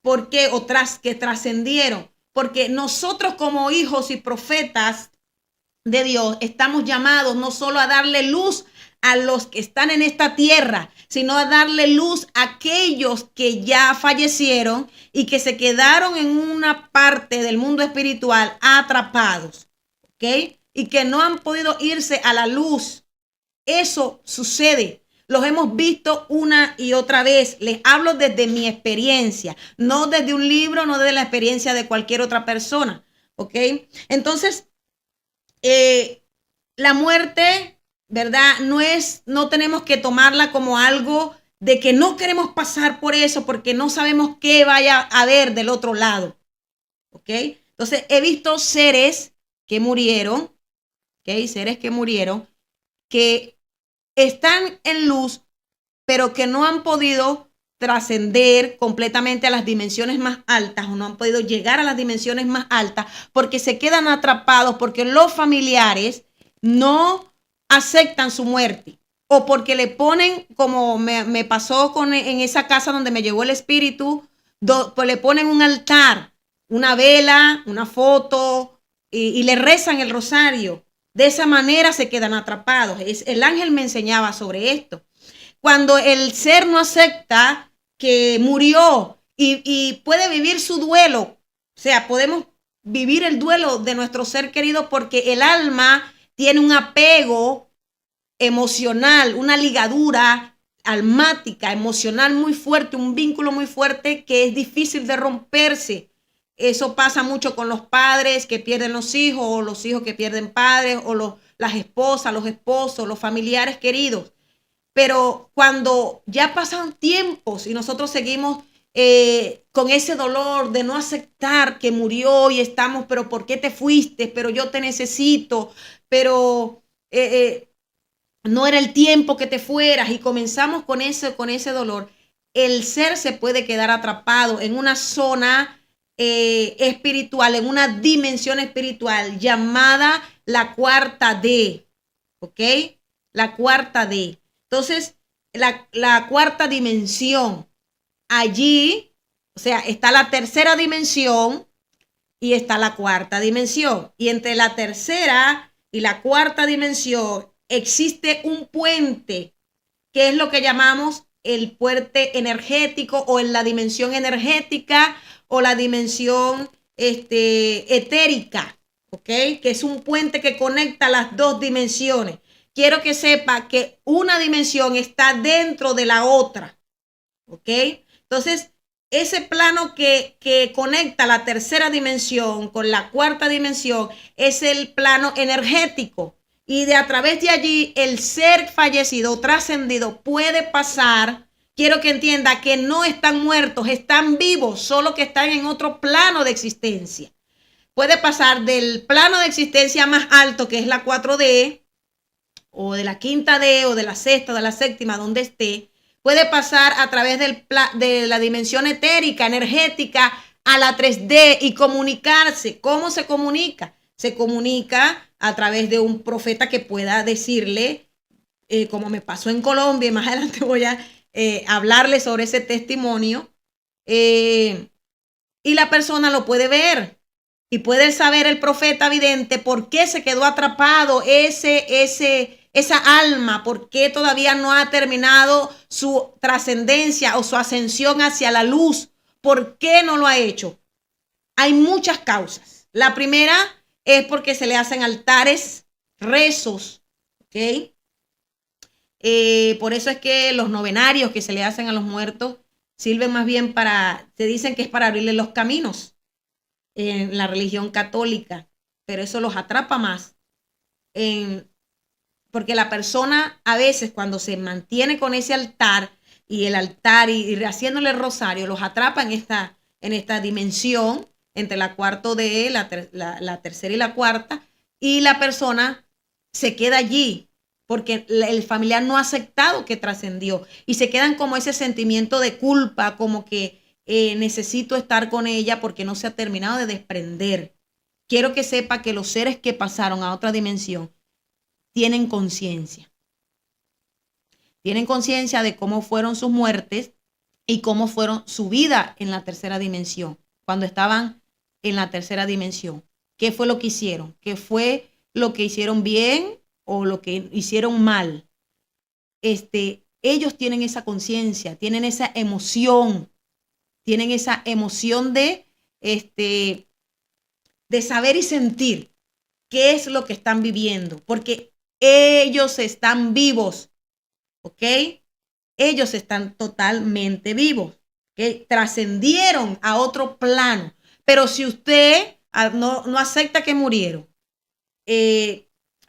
Porque otras que trascendieron, porque nosotros como hijos y profetas de Dios estamos llamados no solo a darle luz a los que están en esta tierra, sino a darle luz a aquellos que ya fallecieron y que se quedaron en una parte del mundo espiritual atrapados, ¿ok? Y que no han podido irse a la luz. Eso sucede. Los hemos visto una y otra vez. Les hablo desde mi experiencia, no desde un libro, no desde la experiencia de cualquier otra persona. ¿Ok? Entonces, la muerte, ¿verdad? No tenemos que tomarla como algo de que no queremos pasar por eso porque no sabemos qué vaya a haber del otro lado. ¿Ok? Entonces, he visto seres que murieron, ¿ok? Seres que murieron, que están en luz, pero que no han podido trascender completamente a las dimensiones más altas o no han podido llegar a las dimensiones más altas porque se quedan atrapados, porque los familiares no aceptan su muerte o porque le ponen, como me pasó en esa casa donde me llevó el espíritu, pues le ponen un altar, una vela, una foto y le rezan el rosario. De esa manera se quedan atrapados. El ángel me enseñaba sobre esto. Cuando el ser no acepta que murió y puede vivir su duelo, o sea, podemos vivir el duelo de nuestro ser querido porque el alma tiene un apego emocional, una ligadura almática, emocional muy fuerte, un vínculo muy fuerte que es difícil de romperse. Eso pasa mucho con los padres que pierden los hijos, o los hijos que pierden padres, o las esposas, los esposos, los familiares queridos. Pero cuando ya pasan tiempos y nosotros seguimos con ese dolor de no aceptar que murió y estamos, pero ¿por qué te fuiste? Pero yo te necesito, pero no era el tiempo que te fueras y comenzamos con ese dolor. El ser se puede quedar atrapado en una zona espiritual, en una dimensión espiritual llamada la cuarta D, ¿ok? La cuarta D. Entonces, la cuarta dimensión, allí, o sea, está la tercera dimensión y está la cuarta dimensión. Y entre la tercera y la cuarta dimensión existe un puente, que es lo que llamamos el puente energético o en la dimensión energética o la dimensión etérica, ¿ok? Que es un puente que conecta las dos dimensiones. Quiero que sepa que una dimensión está dentro de la otra, ¿ok? Entonces, ese plano que conecta la tercera dimensión con la cuarta dimensión es el plano energético. Y de a través de allí el ser fallecido, trascendido, puede pasar. Quiero que entienda que no están muertos, están vivos, solo que están en otro plano de existencia. Puede pasar del plano de existencia más alto, que es la 4D, o de la quinta D, o de la sexta, o de la séptima, donde esté. Puede pasar a través de la dimensión etérica, energética, a la 3D y comunicarse. ¿Cómo se comunica? Se comunica a través de un profeta que pueda decirle, como me pasó en Colombia, y más adelante voy a hablarle sobre ese testimonio, y la persona lo puede ver y puede saber el profeta vidente por qué se quedó atrapado esa alma, por qué todavía no ha terminado su trascendencia o su ascensión hacia la luz, por qué no lo ha hecho. Hay muchas causas. La primera es porque se le hacen altares, rezos, ¿ok? Por eso es que los novenarios que se le hacen a los muertos sirven más bien se dicen que es para abrirle los caminos en la religión católica, pero eso los atrapa más, porque la persona a veces cuando se mantiene con ese altar y el altar y haciéndole el rosario, los atrapa en esta dimensión entre la cuarta D, la tercera y la cuarta, y la persona se queda allí porque el familiar no ha aceptado que trascendió y se quedan como ese sentimiento de culpa, como que necesito estar con ella porque no se ha terminado de desprender. Quiero que sepa que los seres que pasaron a otra dimensión tienen conciencia. Tienen conciencia de cómo fueron sus muertes y cómo fueron su vida en la tercera dimensión, cuando estaban en la tercera dimensión. ¿Qué fue lo que hicieron? ¿Qué fue lo que hicieron bien o lo que hicieron mal? Ellos tienen esa conciencia, tienen esa emoción de saber y sentir qué es lo que están viviendo, porque ellos están vivos, ¿ok? Ellos están totalmente vivos, ¿ok? Trascendieron a otro plano, pero si usted no acepta que murieron,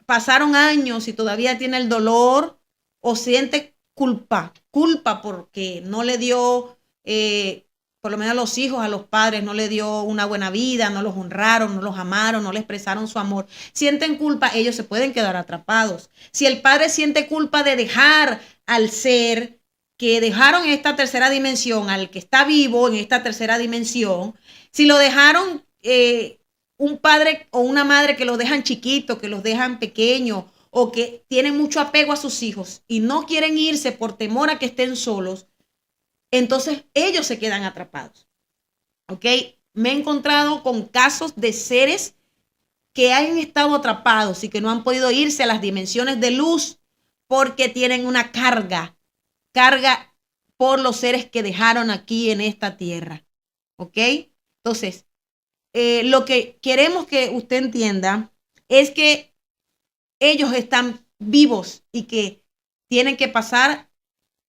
pasaron años y todavía tiene el dolor o siente culpa porque no le dio, por lo menos a los hijos, a los padres, no le dio una buena vida, no los honraron, no los amaron, no le expresaron su amor. Sienten culpa, ellos se pueden quedar atrapados. Si el padre siente culpa de dejar al ser que dejaron en esta tercera dimensión, al que está vivo en esta tercera dimensión, si lo dejaron, un padre o una madre que los dejan chiquitos, que los dejan pequeños o que tienen mucho apego a sus hijos y no quieren irse por temor a que estén solos, entonces ellos se quedan atrapados. ¿ok? Me he encontrado con casos de seres que han estado atrapados y que no han podido irse a las dimensiones de luz porque tienen una carga por los seres que dejaron aquí en esta tierra, ¿ok? Entonces, lo que queremos que usted entienda es que ellos están vivos y que tienen que pasar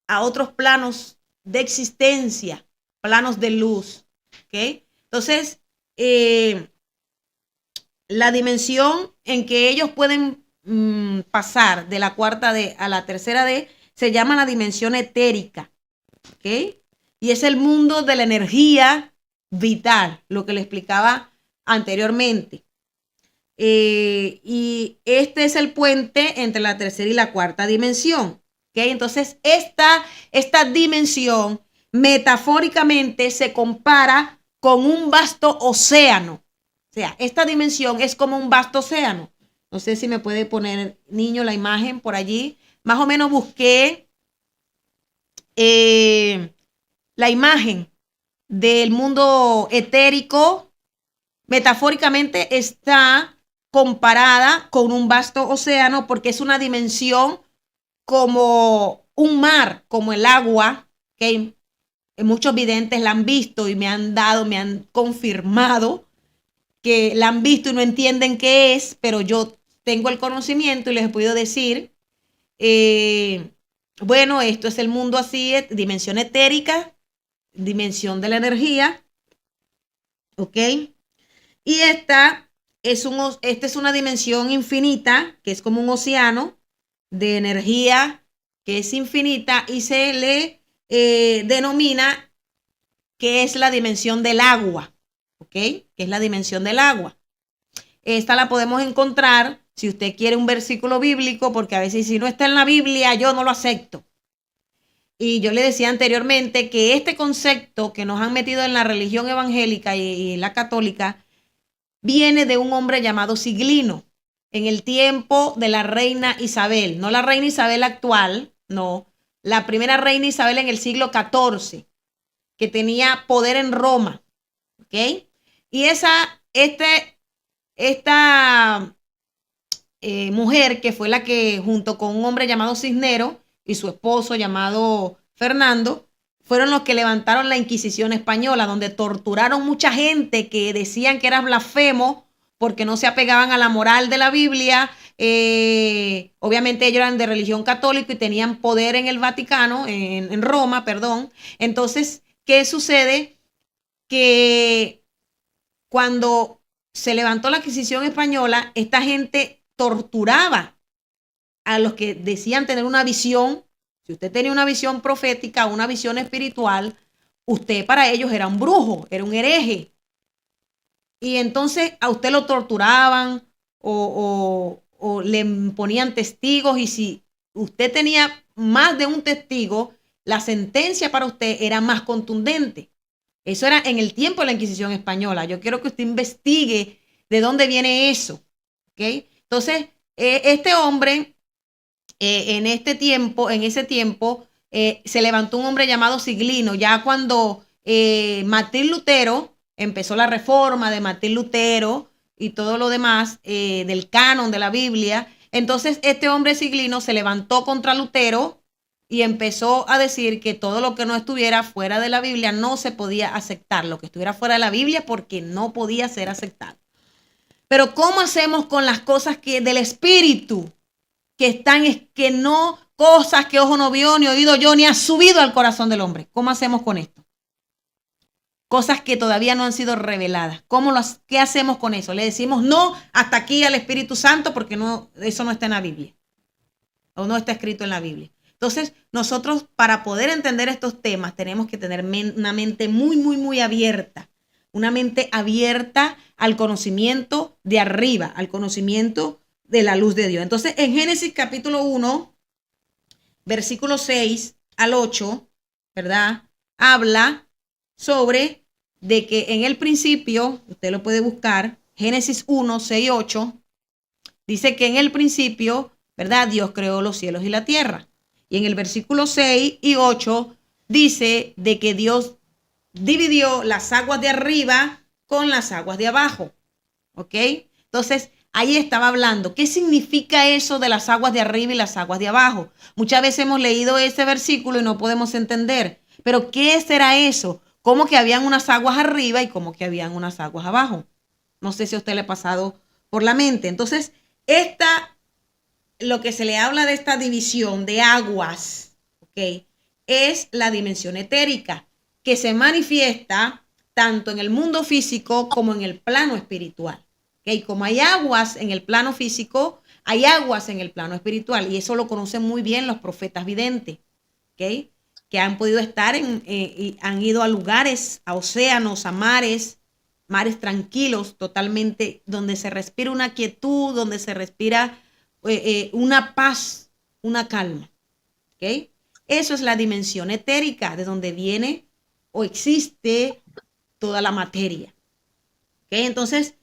a otros planos de existencia, planos de luz, ¿ok? Entonces, la dimensión en que ellos pueden pasar de la cuarta D a la tercera D se llama la dimensión etérica, ¿ok? Y es el mundo de la energía vital, lo que le explicaba anteriormente. Y este es el puente entre la tercera y la cuarta dimensión, ¿ok? Entonces, esta dimensión metafóricamente se compara con un vasto océano. O sea, esta dimensión es como un vasto océano. No sé si me puede poner, niño, la imagen por allí. Más o menos busqué la imagen del mundo etérico. Metafóricamente está comparada con un vasto océano porque es una dimensión como un mar, como el agua, que muchos videntes la han visto y me han confirmado que la han visto y no entienden qué es, pero yo tengo el conocimiento y les he podido decir, eh, bueno, esto es el mundo así, dimensión etérica, dimensión de la energía, ¿ok? Y esta es una dimensión infinita, que es como un océano de energía que es infinita y se le denomina que es la dimensión del agua, ¿ok? Que es la dimensión del agua. Esta la podemos encontrar si usted quiere un versículo bíblico, porque a veces si no está en la Biblia, yo no lo acepto. Y yo le decía anteriormente que este concepto que nos han metido en la religión evangélica y la católica viene de un hombre llamado Ciglino, en el tiempo de la reina Isabel, no la reina Isabel actual, no, la primera reina Isabel en el siglo XIV, que tenía poder en Roma, ¿ok? Y esta mujer que fue la que junto con un hombre llamado Cisnero y su esposo llamado Fernando, fueron los que levantaron la Inquisición española, donde torturaron mucha gente que decían que era blasfemo porque no se apegaban a la moral de la Biblia. Obviamente ellos eran de religión católica y tenían poder en el Vaticano, en Roma, perdón. Entonces, ¿qué sucede? Que cuando se levantó la Inquisición española, esta gente torturaba a los que decían tener una visión. Si usted tenía una visión profética, una visión espiritual, usted para ellos era un brujo, era un hereje. Y entonces a usted lo torturaban o le ponían testigos y si usted tenía más de un testigo, la sentencia para usted era más contundente. Eso era en el tiempo de la Inquisición española. Yo quiero que usted investigue de dónde viene eso. ¿Ok? Entonces, este hombre, en ese tiempo, se levantó un hombre llamado Ciglino, ya cuando Martín Lutero empezó la reforma de Martín Lutero y todo lo demás del canon de la Biblia. Entonces, este hombre Ciglino se levantó contra Lutero y empezó a decir que todo lo que no estuviera fuera de la Biblia no se podía aceptar, lo que estuviera fuera de la Biblia porque no podía ser aceptado. Pero ¿cómo hacemos con las cosas que del espíritu que están, que no, cosas que ojo no vio, ni oído yo, ni ha subido al corazón del hombre? ¿Cómo hacemos con esto? Cosas que todavía no han sido reveladas. ¿Qué hacemos con eso? Le decimos no hasta aquí al Espíritu Santo porque no, eso no está en la Biblia o no está escrito en la Biblia. Entonces, nosotros para poder entender estos temas tenemos que tener una mente muy, muy, muy abierta. Una mente abierta al conocimiento de arriba, al conocimiento de la luz de Dios. Entonces, en Génesis capítulo 1, versículo 6 al 8, ¿verdad? Habla sobre de que en el principio, usted lo puede buscar, Génesis 1, 6, 8, dice que en el principio, ¿verdad? Dios creó los cielos y la tierra. Y en el versículo 6 y 8 dice de que Dios dividió las aguas de arriba con las aguas de abajo. ¿Ok? Entonces, ahí estaba hablando. ¿Qué significa eso de las aguas de arriba y las aguas de abajo? Muchas veces hemos leído ese versículo y no podemos entender. Pero, ¿qué será eso? ¿Cómo que habían unas aguas arriba y cómo que habían unas aguas abajo? No sé si a usted le ha pasado por la mente. Entonces, lo que se le habla de esta división de aguas, ¿ok? Es la dimensión etérica, que se manifiesta tanto en el mundo físico como en el plano espiritual. ¿Okay? Como hay aguas en el plano físico, hay aguas en el plano espiritual, y eso lo conocen muy bien los profetas videntes, ¿okay? Que han podido estar y han ido a lugares, a océanos, a mares, mares tranquilos, totalmente, donde se respira una quietud, donde se respira una paz, una calma. ¿Okay? Eso es la dimensión etérica, de donde viene o existe toda la materia. ¿Okay? Entonces,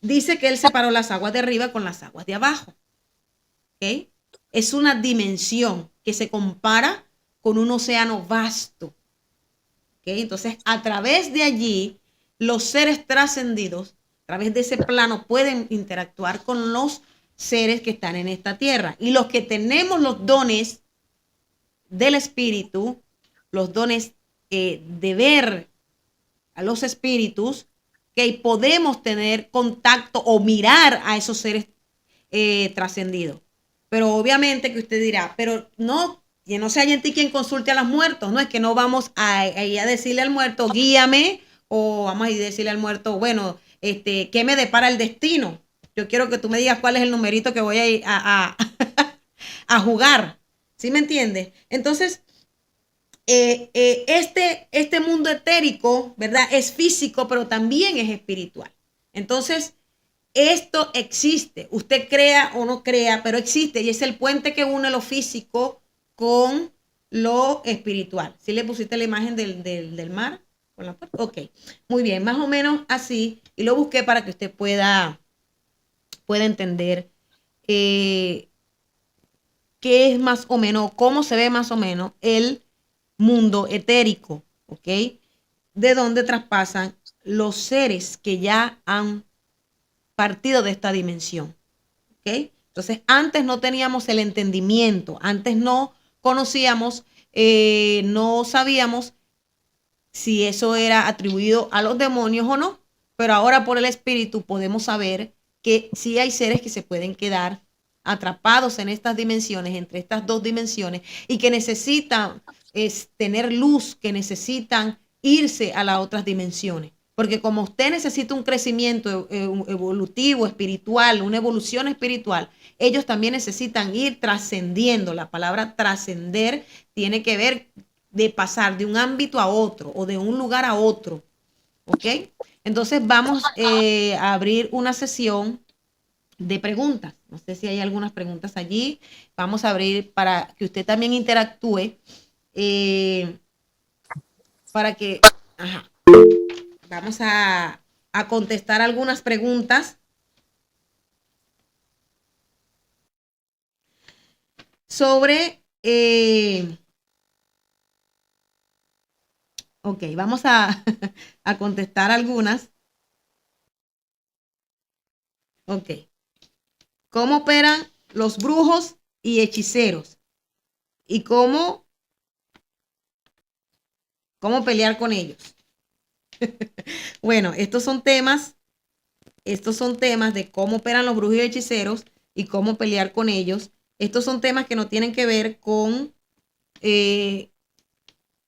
dice que él separó las aguas de arriba con las aguas de abajo. ¿Okay? Es una dimensión que se compara con un océano vasto. ¿Okay? Entonces, a través de allí, los seres trascendidos, a través de ese plano, pueden interactuar con los seres que están en esta tierra. Y los que tenemos los dones del espíritu, los dones de ver a los espíritus, que podemos tener contacto o mirar a esos seres trascendidos. Pero obviamente que usted dirá, pero no, que no sea en ti quien consulte a los muertos, no es que no vamos a decirle al muerto, guíame, o vamos a decirle al muerto, bueno, ¿qué me depara el destino? Yo quiero que tú me digas cuál es el numerito que voy a ir a jugar. ¿Sí me entiendes? Entonces, este mundo etérico, ¿verdad? Es físico, pero también es espiritual. Entonces, esto existe. Usted crea o no crea, pero existe. Y es el puente que une lo físico con lo espiritual. ¿Sí le pusiste la imagen del mar? Con la puerta? Ok. Muy bien. Más o menos así. Y lo busqué para que usted pueda entender qué es más o menos, cómo se ve más o menos el mundo etérico, ¿ok? De donde traspasan los seres que ya han partido de esta dimensión, ¿ok? Entonces, antes no teníamos el entendimiento, antes no conocíamos, no sabíamos si eso era atribuido a los demonios o no, pero ahora por el espíritu podemos saber que sí hay seres que se pueden quedar atrapados en estas dimensiones, entre estas dos dimensiones, y que necesitan tener luz, que necesitan irse a las otras dimensiones. Porque como usted necesita un crecimiento evolutivo, espiritual, una evolución espiritual, ellos también necesitan ir trascendiendo. La palabra trascender tiene que ver de pasar de un ámbito a otro o de un lugar a otro. ¿Ok? Entonces vamos a abrir una sesión de preguntas. No sé si hay algunas preguntas allí. Vamos a abrir para que usted también interactúe, para que, ajá, vamos a contestar algunas preguntas sobre, ok, vamos a contestar algunas. Ok. ¿Cómo operan los brujos y hechiceros? ¿Y cómo pelear con ellos? Bueno, estos son temas de cómo operan los brujos y hechiceros y cómo pelear con ellos. Estos son temas que no tienen que ver con eh,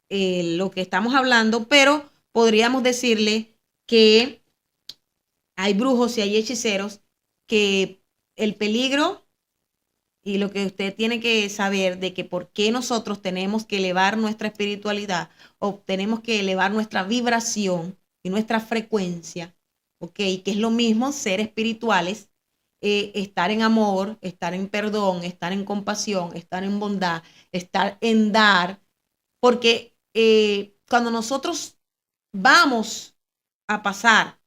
lo que estamos hablando, pero podríamos decirle que hay brujos y hay hechiceros, que el peligro y lo que usted tiene que saber de que por qué nosotros tenemos que elevar nuestra espiritualidad o tenemos que elevar nuestra vibración y nuestra frecuencia, ¿ok? Que es lo mismo ser espirituales, estar en amor, estar en perdón, estar en compasión, estar en bondad, estar en dar, porque cuando nosotros vamos a pasar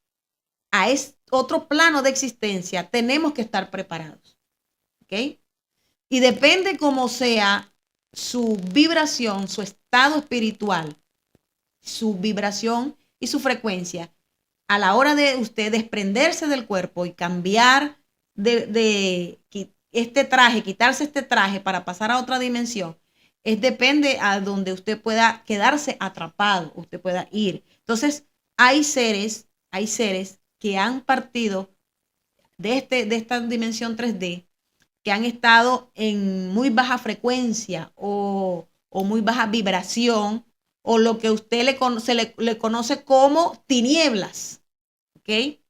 a otro plano de existencia, tenemos que estar preparados, ¿ok? Y depende cómo sea su vibración, su estado espiritual, su vibración y su frecuencia. A la hora de usted desprenderse del cuerpo y cambiar de este traje, quitarse este traje para pasar a otra dimensión, depende a donde usted pueda quedarse atrapado, usted pueda ir. Entonces, hay seres que han partido de esta dimensión 3D, que han estado en muy baja frecuencia o muy baja vibración, o lo que usted le conoce como tinieblas, ¿ok?